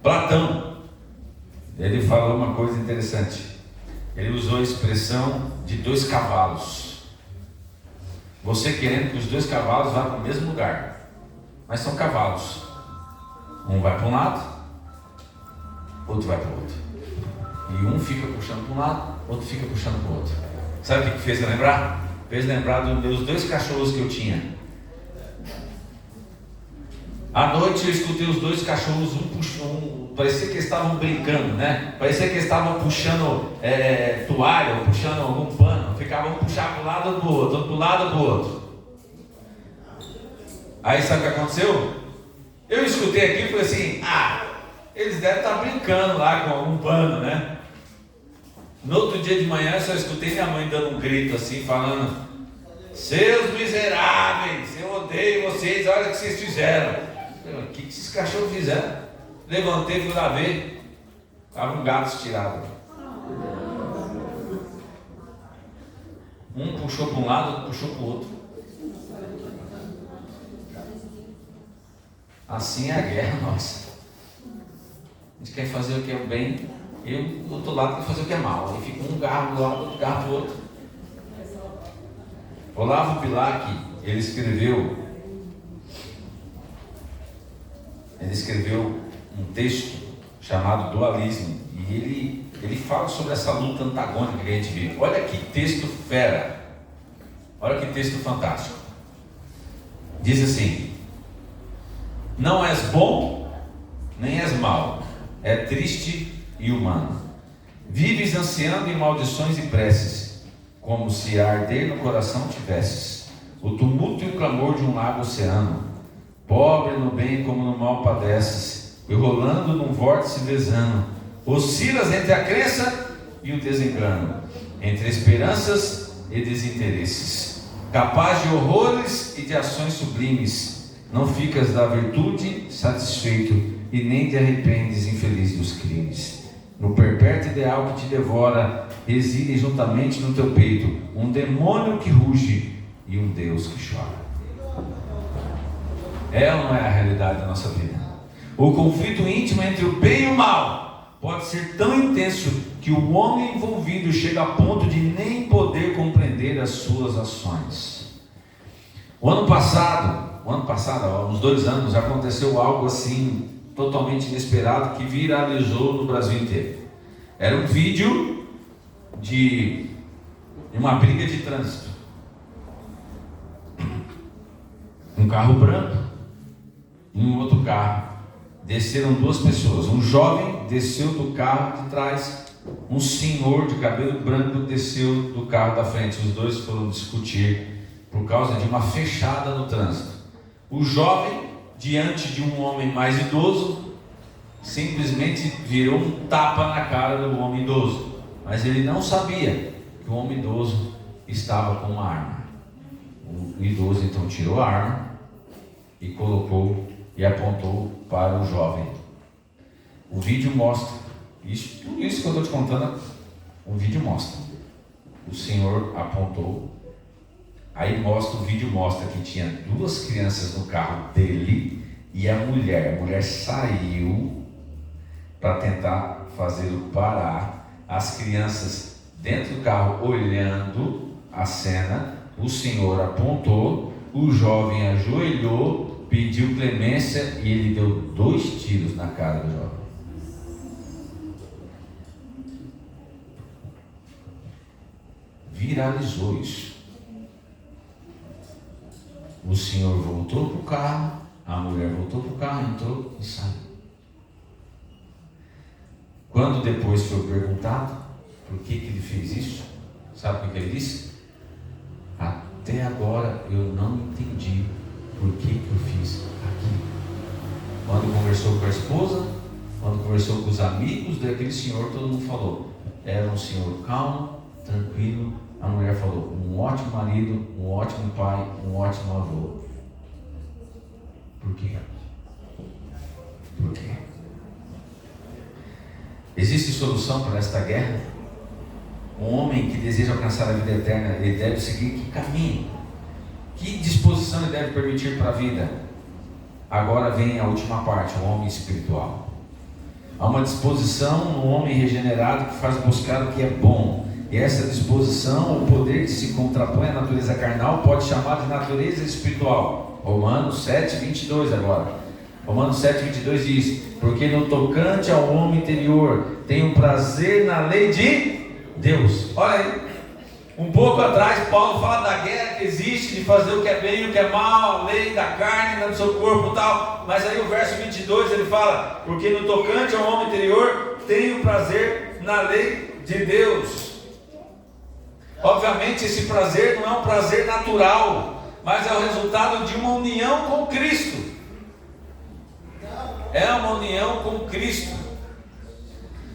Platão, ele falou uma coisa interessante. Ele usou a expressão de 2 cavalos. Você querendo que os 2 cavalos vá para o mesmo lugar, mas são cavalos. Um vai para um lado, outro vai para o outro. E um fica puxando para um lado, outro fica puxando para o outro. Sabe o que fez lembrar? Fez lembrar dos 2 cachorros que eu tinha. À noite eu escutei os 2 cachorros, um puxando, parecia que eles estavam brincando, né? Parecia que eles estavam puxando toalha, ou puxando algum pano. Ficavam puxar para um lado ou para o outro, outro para um lado ou para o outro. Aí sabe o que aconteceu? Eu escutei aqui e falei assim: eles devem estar brincando lá com algum pano, né? No outro dia de manhã eu só escutei minha mãe dando um grito assim, falando: seus miseráveis, eu odeio vocês, olha o que vocês fizeram. O que esses cachorros fizeram? Levantei e fui lá ver. Estava um gato estirado. Um puxou para um lado, outro puxou para o outro. Assim é a guerra nossa. A gente quer fazer o que é bem, e o outro lado quer fazer o que é mal. Aí fica um garro do lado, outro garro do outro. Olavo Bilac, ele escreveu um texto chamado Dualismo, e ele fala sobre essa luta antagônica que a gente vive. Olha que texto fera, olha que texto fantástico. Diz assim: não és bom, nem és mau, é triste e humano. Vives ansiando em maldições e preces, como se a arder no coração tivesses o tumulto e o clamor de um lago oceano. Pobre no bem como no mal padeces, e rolando num vórtice vezano, oscilas entre a crença e o desengano, entre esperanças e desinteresses, capaz de horrores e de ações sublimes. Não ficas da virtude satisfeito, e nem te arrependes infeliz dos crimes. No perpétuo ideal que te devora, residem juntamente no teu peito um demônio que ruge e um Deus que chora. É ou não é a realidade da nossa vida? O conflito íntimo entre o bem e o mal pode ser tão intenso que o homem envolvido chega a ponto de nem poder compreender as suas ações. O ano passado, há uns 2 anos, aconteceu algo assim totalmente inesperado que viralizou no Brasil inteiro. Era um vídeo de uma briga de trânsito. Um carro branco e um outro carro. Desceram 2 pessoas. Um jovem desceu do carro de trás, um senhor de cabelo branco desceu do carro da frente. Os 2 foram discutir por causa de uma fechada no trânsito. O jovem, diante de um homem mais idoso, simplesmente virou um tapa na cara do homem idoso, mas ele não sabia que o homem idoso estava com uma arma. O idoso então tirou a arma e colocou e apontou para o jovem. O vídeo mostra Tudo isso que eu estou te contando, o vídeo mostra. O Senhor apontou, aí mostra, o vídeo mostra que tinha 2 crianças no carro dele e a mulher saiu para tentar fazê-lo parar. As crianças dentro do carro olhando a cena, o Senhor apontou, o jovem ajoelhou, pediu clemência e ele deu 2 tiros na cara do jovem. Viralizou isso. O Senhor voltou para o carro, a mulher voltou para o carro, entrou e saiu. Quando depois foi perguntado por que ele fez isso, sabe o que ele disse? Até agora eu não entendi por que eu fiz aquilo. Quando conversou com a esposa, quando conversou com os amigos daquele senhor, todo mundo falou, era um senhor calmo, tranquilo. A mulher falou, um ótimo marido, um ótimo pai, um ótimo avô. Por quê? Por quê? Existe solução para esta guerra? Um homem que deseja alcançar a vida eterna, ele deve seguir que caminho? Que disposição ele deve permitir para a vida? Agora vem a última parte, o homem espiritual. Há uma disposição no homem regenerado que faz buscar o que é bom. E essa disposição, o poder que se contrapõe à natureza carnal, pode chamar de natureza espiritual. Romanos 7, 22 agora. Romanos 7, 22 diz, porque no tocante ao homem interior, tenho prazer na lei de Deus. Olha aí, um pouco atrás Paulo fala da guerra que existe, de fazer o que é bem e o que é mal, a lei da carne no seu corpo e tal. Mas aí o verso 22 ele fala, porque no tocante ao homem interior, tenho prazer na lei de Deus. Obviamente esse prazer não é um prazer natural, mas é o resultado de uma união com Cristo. É uma união com Cristo.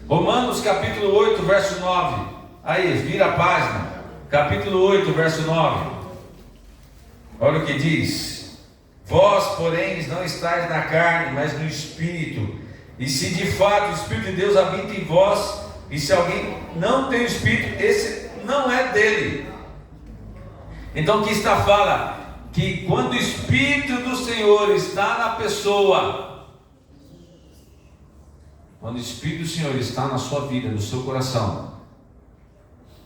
Romanos capítulo 8, verso 9. Aí, vira a página. Capítulo 8, verso 9. Olha o que diz. Vós, porém, não estáis na carne, mas no Espírito. E se de fato o Espírito de Deus habita em vós, e se alguém não tem o Espírito, esse não é dele. Então aqui está fala que quando o Espírito do Senhor está na pessoa, quando o Espírito do Senhor está na sua vida, no seu coração,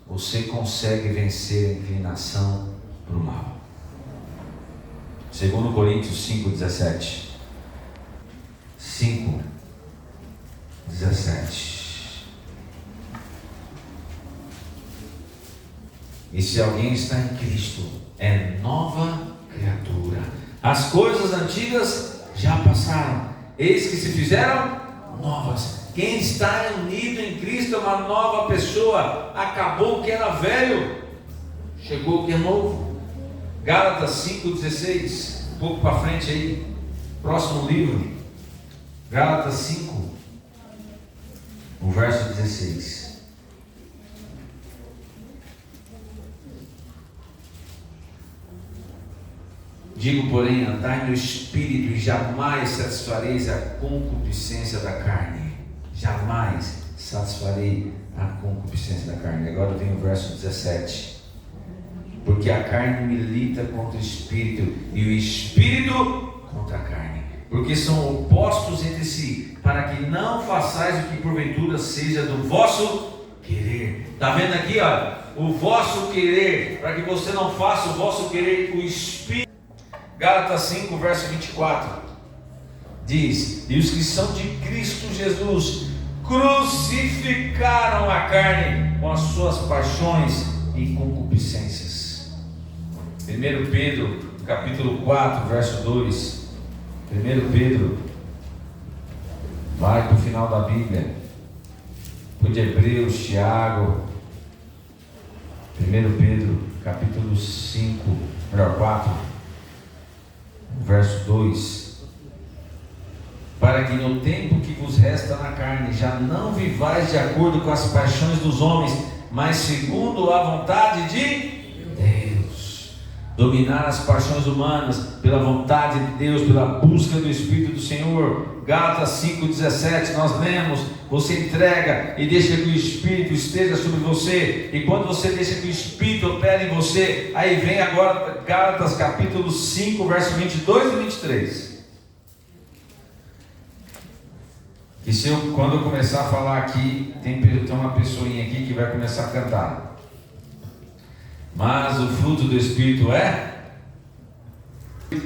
você consegue vencer a inclinação para o mal. 2 Coríntios 5:17. 5:17. E se alguém está em Cristo, é nova criatura. As coisas antigas já passaram, eis que se fizeram novas. Quem está unido em Cristo é uma nova pessoa. Acabou o que era velho, chegou o que é novo. Gálatas 5:16, um pouco para frente aí, próximo livro. Gálatas 5, o verso 16. Digo, porém, andai no Espírito e jamais satisfareis a concupiscência da carne. Jamais satisfarei a concupiscência da carne. Agora vem o verso 17. Porque a carne milita contra o Espírito e o Espírito contra a carne. Porque são opostos entre si, para que não façais o que porventura seja do vosso querer. Está vendo aqui, olha? O vosso querer, para que você não faça o vosso querer, o Espírito. Gálatas 5, verso 24, diz, e os que são de Cristo Jesus, crucificaram a carne com as suas paixões e concupiscências. 1 Pedro, capítulo 4, verso 2, 1 Pedro, vai para o final da Bíblia, de Hebreus, Tiago, 1 Pedro, capítulo 4, verso 2, para que no tempo que vos resta na carne, já não vivais de acordo com as paixões dos homens, mas segundo a vontade de Deus. dominar as paixões humanas pela vontade de Deus, pela busca do Espírito do Senhor. Gálatas 5,17, nós lemos: você entrega e deixa que o Espírito esteja sobre você, e quando você deixa que o Espírito opere em você, aí vem agora Gálatas capítulo 5, verso 22 e 23. E quando eu começar a falar aqui, tem uma pessoinha aqui que vai começar a cantar. Mas o fruto do Espírito é? O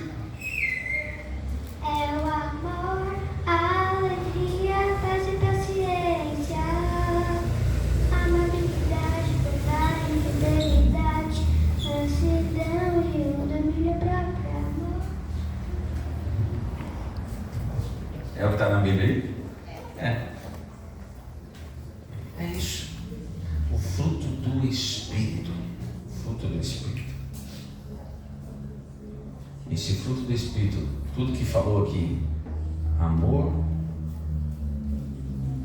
amor, a alegria, paz e paciência, amabilidade, bondade, fidelidade, mansidão e o domínio próprio, amor. É o que está na Bíblia aí? É isso. O fruto do Espírito. Fruto do Espírito. Esse fruto do Espírito, tudo que falou aqui: amor,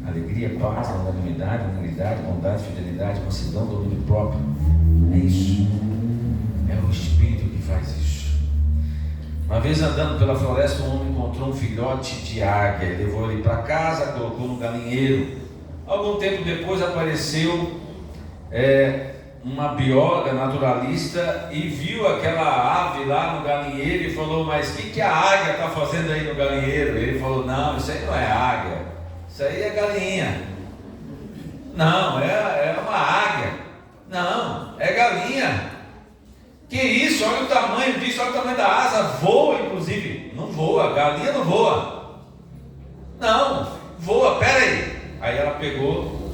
alegria, paz, longanimidade, humildade, bondade, fidelidade, mansidão, domínio próprio. É isso. É o Espírito que faz isso. Uma vez andando pela floresta, um homem encontrou um filhote de águia, levou ele para casa, colocou no galinheiro. Algum tempo depois apareceu uma bióloga naturalista e viu aquela ave lá no galinheiro e falou: mas o que a águia está fazendo aí no galinheiro? Ele falou: não, isso aí não é águia, isso aí é galinha. Não, é uma águia. Não, é galinha. Que isso? Olha o tamanho disso, olha o tamanho da asa. Voa, inclusive. Não voa, galinha não voa. Não, voa, pera aí. Aí ela pegou,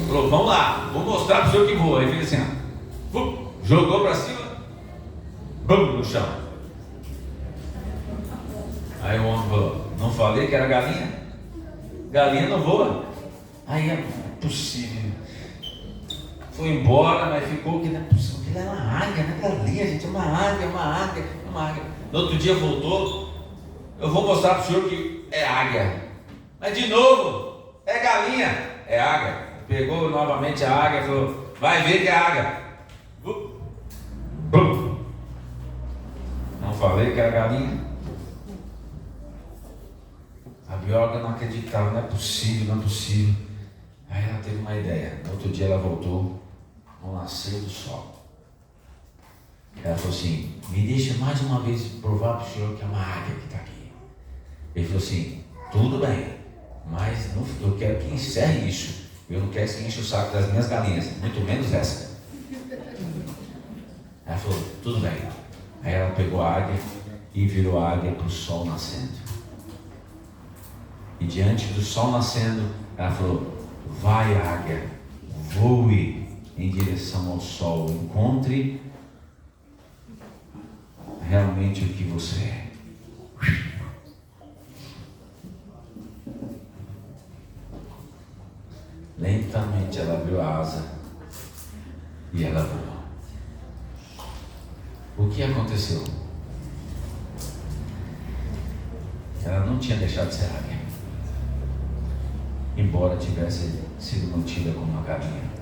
falou: vamos lá, vou mostrar para o senhor que voa. Aí fez assim, ó, jogou para cima, bum, no chão. Aí o homem falou: não falei que era galinha? Galinha não voa. Aí é possível. Foi embora, mas ficou que não é possível. Aquilo é uma águia, não é galinha, gente. É uma águia, uma águia, uma águia. No outro dia voltou: eu vou mostrar para o senhor que é águia. Mas de novo, é galinha, é águia. Pegou novamente a águia e falou: vai ver que é águia. Não falei que era galinha? A bióloga não acreditava: não é possível, não é possível. Aí ela teve uma ideia. No outro dia ela voltou ao nascer do sol. Ela falou assim: me deixa mais uma vez provar para o senhor que é uma águia que está aqui. Ele falou assim: tudo bem, mas não, eu quero que encerre isso. Eu não quero que enche o saco das minhas galinhas, muito menos essa. Ela falou: tudo bem. Aí ela pegou a águia e virou a águia para o sol nascendo. E diante do sol nascendo, ela falou: vai, águia, voe em direção ao sol, encontre realmente o que você é. Lentamente ela abriu a asa e ela voou. O que aconteceu? Ela não tinha deixado de ser águia, embora tivesse sido mantida como uma galinha.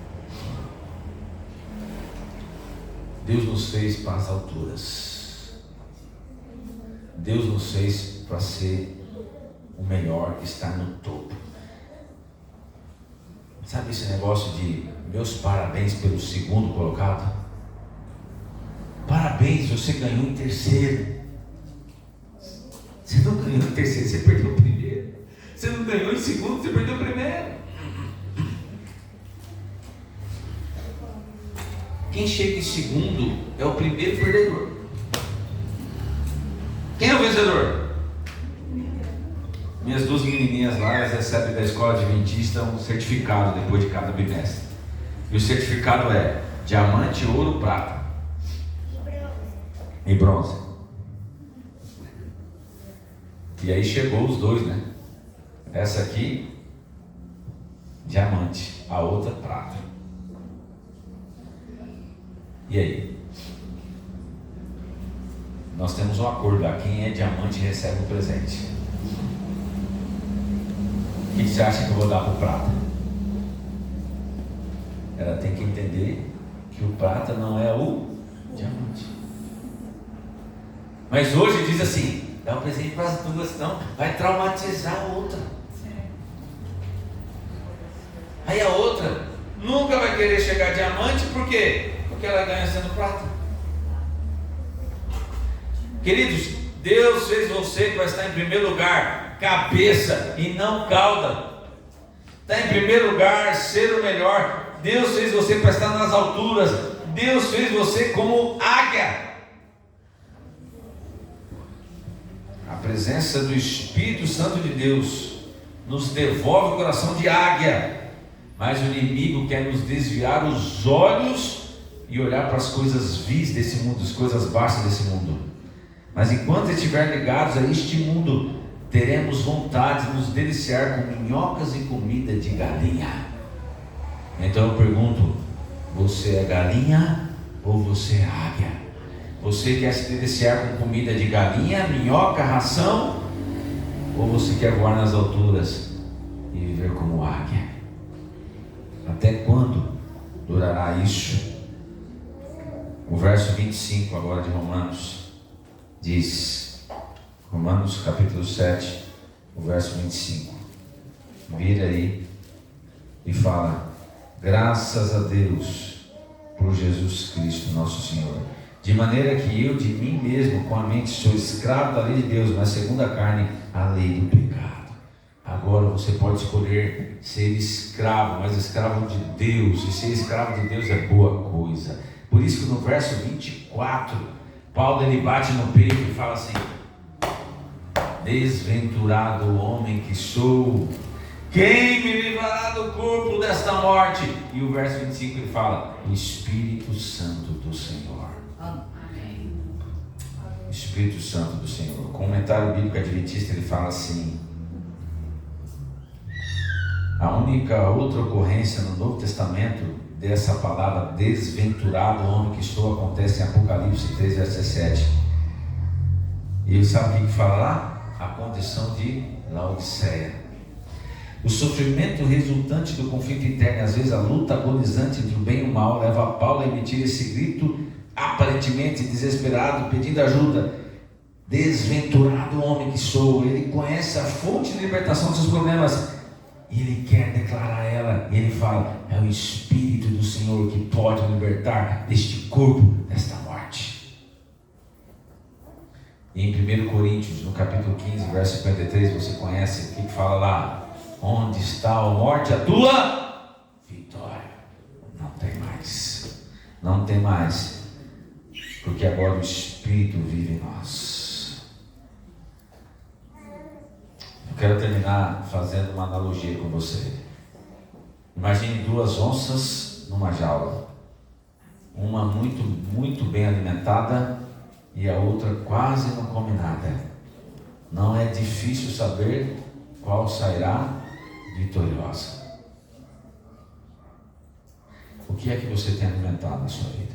Deus nos fez para as alturas. Deus nos fez para ser o melhor, estar no topo. Sabe esse negócio de meus parabéns pelo segundo colocado? Parabéns, você ganhou em terceiro. Você não ganhou em terceiro, você perdeu o primeiro. Você não ganhou em segundo, você perdeu o primeiro. Quem chega em segundo é o primeiro perdedor. Quem é o vencedor? Minhas duas menininhas lá, elas recebem da escola adventista um certificado depois de cada bimestre. E o certificado é diamante, ouro, prata e bronze. E aí chegou os dois, né? Essa aqui, diamante, a outra prata. E aí? Nós temos um acordo lá: quem é diamante recebe um presente. O que você acha que eu vou dar para o prata? Ela tem que entender que o prata não é o Diamante. Mas hoje diz assim: dá um presente para as duas, senão vai traumatizar a outra. Aí a outra nunca vai querer chegar diamante, por quê? Porque ela ganha sendo prata. Queridos, Deus fez você para estar em primeiro lugar, cabeça e não cauda. Está em primeiro lugar, ser o melhor. Deus fez você para estar nas alturas. Deus fez você como águia. A presença do Espírito Santo de Deus nos devolve o coração de águia. Mas o inimigo quer nos desviar os olhos e olhar para as coisas vis desse mundo, as coisas baixas desse mundo. Mas enquanto estiver ligados a este mundo, teremos vontade de nos deliciar com minhocas e comida de galinha. Então eu pergunto: você é galinha ou você é águia? Você quer se deliciar com comida de galinha, minhoca, ração? Ou você quer voar nas alturas e viver como águia? Até quando durará isso? O verso 25 agora de Romanos diz, Romanos capítulo 7, o verso 25, vira aí e fala: graças a Deus por Jesus Cristo nosso Senhor, de maneira que eu de mim mesmo com a mente sou escravo da lei de Deus, mas segundo a carne a lei do pecado. Agora você pode escolher ser escravo, mas escravo de Deus, e ser escravo de Deus é boa coisa. Por isso que no verso 24, Paulo ele bate no peito e fala assim: desventurado o homem que sou, quem me livrará do corpo desta morte? E o verso 25 ele fala: o Espírito Santo do Senhor. Amém. Espírito Santo do Senhor. O comentário bíblico adventista ele fala assim: a única outra ocorrência no Novo Testamento dessa palavra desventurado o homem que sou acontece em Apocalipse 3, verso 17. E sabe o que fala lá? A condição de Laodiceia. O sofrimento resultante do conflito interno, às vezes a luta agonizante entre o bem e o mal, leva Paulo a emitir esse grito aparentemente desesperado, pedindo ajuda: desventurado homem que sou. Ele conhece a fonte de libertação dos seus problemas e ele quer declarar ela, e ele fala: é o Espírito do Senhor que pode libertar deste corpo, desta morte. E em 1 Coríntios, no capítulo 15, verso 53, você conhece o que fala lá: onde está a morte, a tua vitória? Não tem mais, não tem mais, porque agora o Espírito vive em nós. Eu quero terminar fazendo uma analogia com você. Imagine duas onças numa jaula, uma muito bem alimentada e a outra quase não come nada. Não é difícil saber qual sairá vitoriosa. O que é que você tem alimentado na sua vida?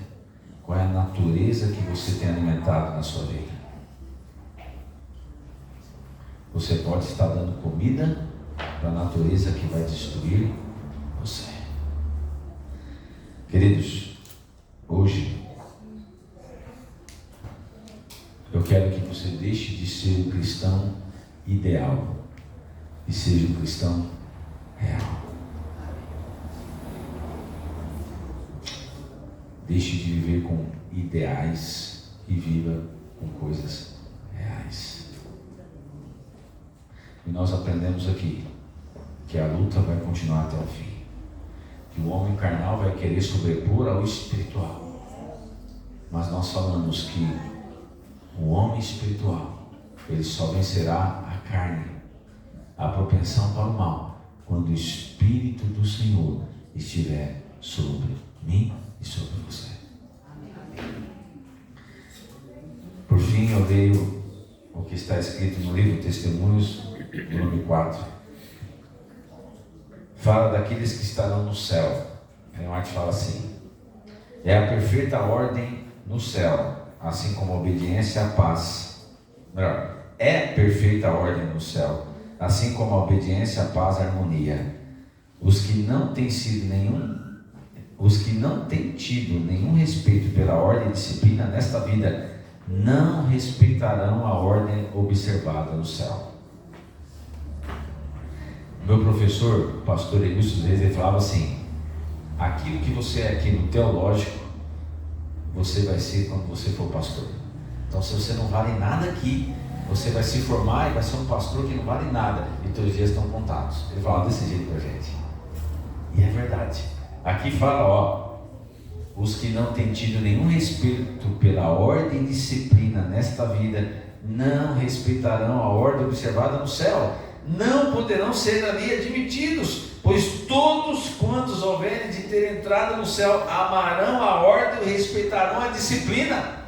Qual é a natureza que você tem alimentado na sua vida? Você pode estar dando comida para a natureza que vai destruir você. Queridos, hoje eu quero que você deixe de ser um cristão ideal e seja um cristão real. Deixe de viver com ideais e viva com coisas reais. E nós aprendemos aqui que a luta vai continuar até o fim, que o homem carnal vai querer sobrepor ao espiritual, mas nós falamos que o homem espiritual ele só vencerá a carne, a propensão para o mal, quando o Espírito do Senhor estiver sobre mim e sobre você. Por fim, eu leio o que está escrito no livro Testemunhos, volume 4. Fala daqueles que estarão no céu. Tem uma que fala assim: é a perfeita ordem no céu, assim como a obediência e a paz. Melhor, é perfeita ordem no céu, assim como a obediência, a paz e a harmonia. Os que não têm sido os que não têm tido nenhum respeito pela ordem e disciplina nesta vida, não respeitarão a ordem observada no céu. Meu professor, o pastor Emílio Reis, ele falava assim: aquilo que você é aqui no teológico, você vai ser quando você for pastor. Então, se você não vale nada aqui, você vai se formar e vai ser um pastor que não vale nada, e teus dias estão contados. Ele falava desse jeito pra gente, e é verdade. Aqui fala, os que não têm tido nenhum respeito pela ordem e disciplina nesta vida, não respeitarão a ordem observada no céu, não poderão ser ali admitidos, pois todos quantos houverem de ter entrado no céu amarão a ordem e respeitarão a disciplina.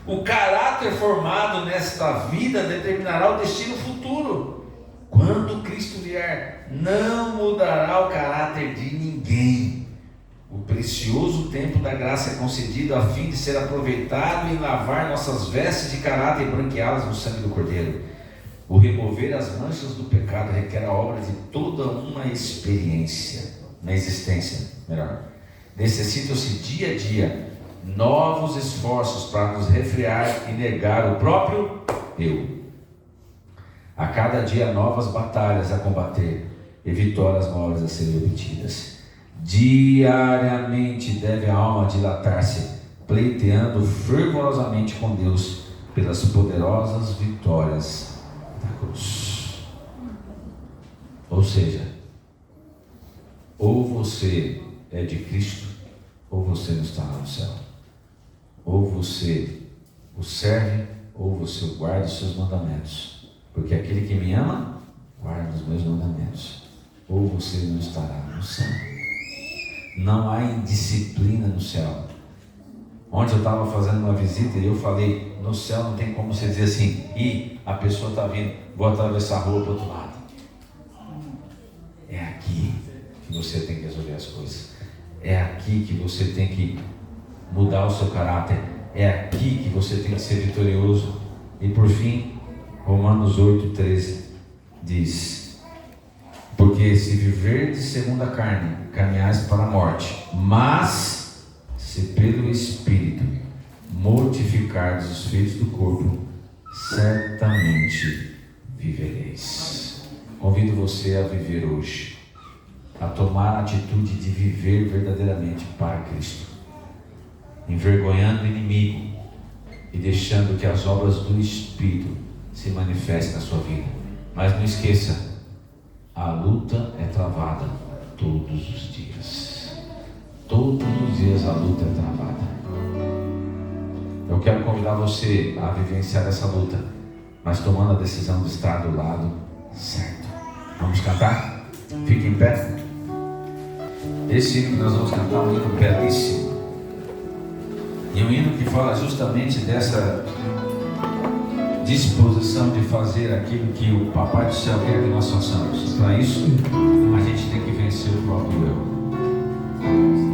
O caráter formado nesta vida determinará o destino futuro. Quando Cristo vier, não mudará o caráter de ninguém. O precioso tempo da graça é concedido a fim de ser aproveitado em lavar nossas vestes de caráter e branqueá-las no sangue do Cordeiro. O remover as manchas do pecado requer a obra de toda uma existência. Necessitam-se dia a dia novos esforços para nos refrear e negar o próprio eu. A cada dia novas batalhas a combater e vitórias maiores a serem obtidas. Diariamente deve a alma dilatar-se, pleiteando fervorosamente com Deus pelas poderosas vitórias da cruz. Ou seja, ou você é de Cristo, ou você não está no céu. Ou você o serve, ou você guarda os seus mandamentos. Porque aquele que me ama, guarda os meus mandamentos. Ou você não estará no céu. Não há indisciplina no céu. Ontem eu estava fazendo uma visita e eu falei, no céu não tem como você dizer assim, e a pessoa está vindo, vou atravessar a rua do outro lado. É aqui que você tem que resolver as coisas. É aqui que você tem que mudar o seu caráter. É aqui que você tem que ser vitorioso. E por fim, Romanos 8,13 diz: porque se viverdes segundo a carne, caminhais para a morte, mas se pelo Espírito mortificardes os feitos do corpo, certamente vivereis. Convido você a viver hoje, a tomar a atitude de viver verdadeiramente para Cristo, envergonhando o inimigo e deixando que as obras do Espírito se manifestem na sua vida. Mas não esqueça, a luta é travada todos os dias. Todos os dias a luta é travada. Eu quero convidar você a vivenciar essa luta, mas tomando a decisão de estar do lado certo. Vamos cantar? Fique em pé. Esse hino que nós vamos cantar é um hino belíssimo. E um hino que fala justamente dessa disposição de fazer aquilo que o Papai do Céu quer que nós façamos. Para isso, a gente tem que vencer o próprio eu. Compromisso.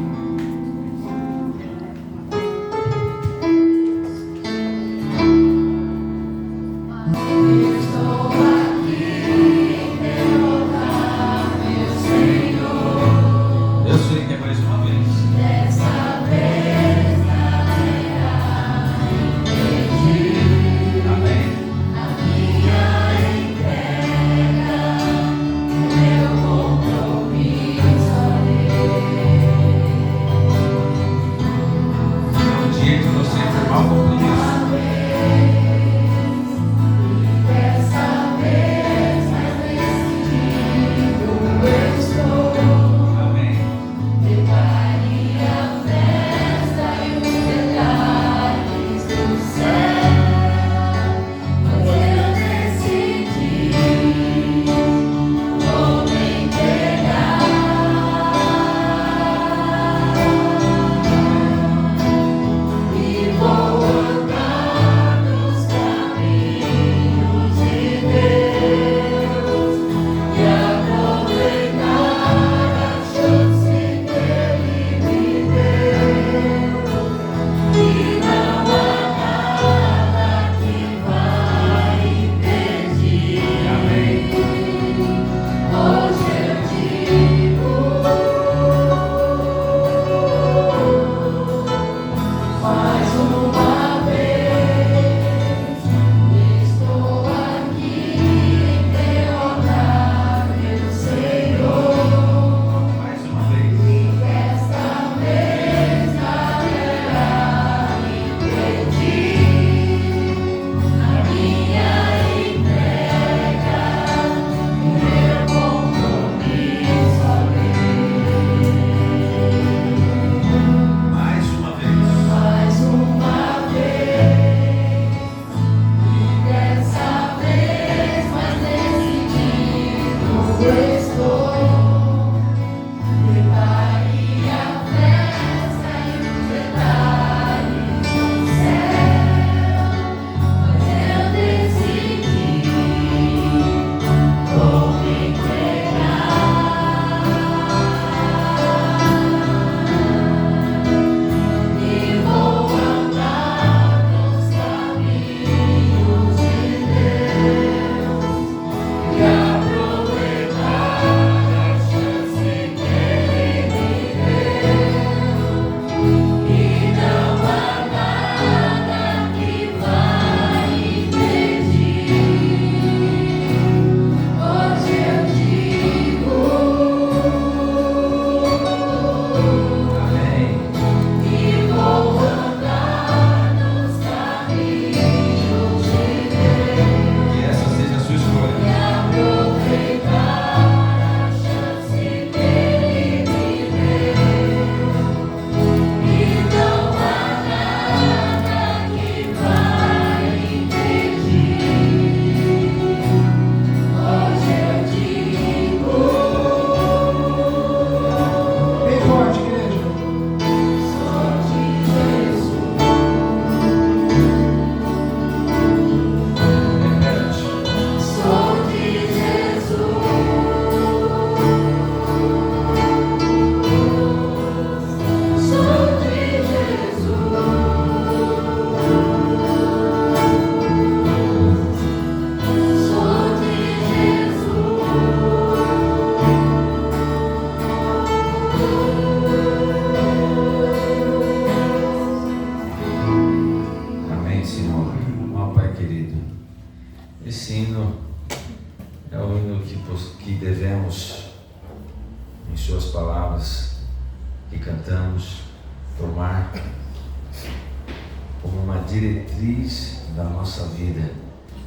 Diretriz da nossa vida,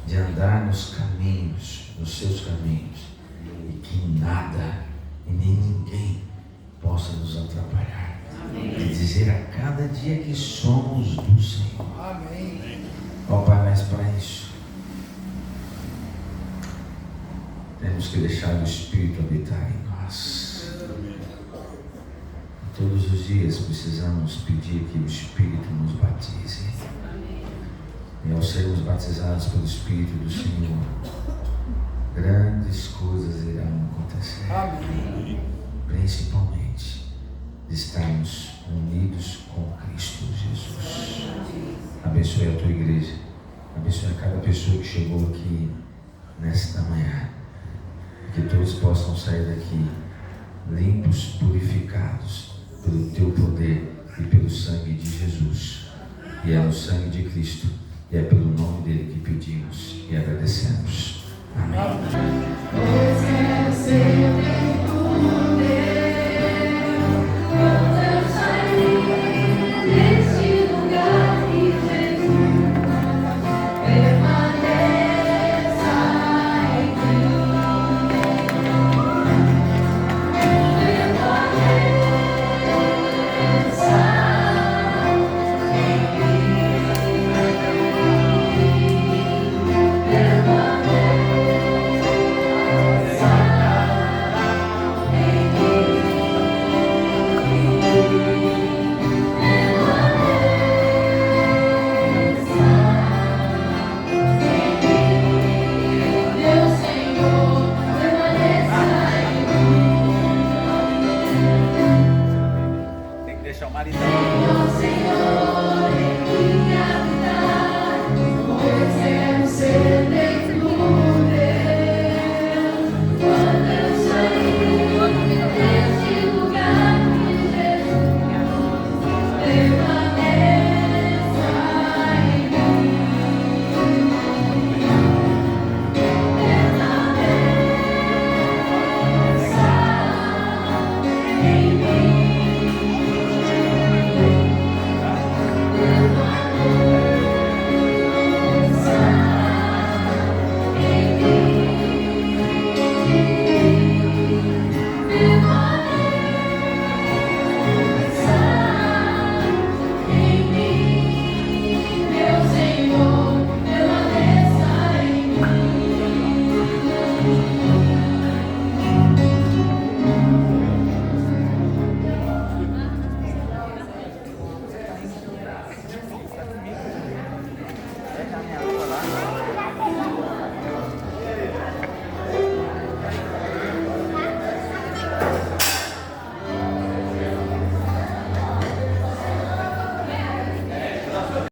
de andar nos caminhos, nos seus caminhos, e que nada e nem ninguém possa nos atrapalhar. Amém. E dizer a cada dia que somos do Senhor. Amém. Ó Pai, mas para isso temos que deixar o Espírito habitar em nós. Todos os dias precisamos pedir que o Espírito nos batize. E ao sermos batizados pelo Espírito do Senhor, grandes coisas irão acontecer. Amém. Principalmente de estarmos unidos com Cristo Jesus. Abençoe a tua igreja. Abençoe a cada pessoa que chegou aqui nesta manhã. Que todos possam sair daqui limpos, purificados pelo teu poder e pelo sangue de Jesus. E é no sangue de Cristo, e é pelo nome dele que pedimos e agradecemos. Amém. Aleluia.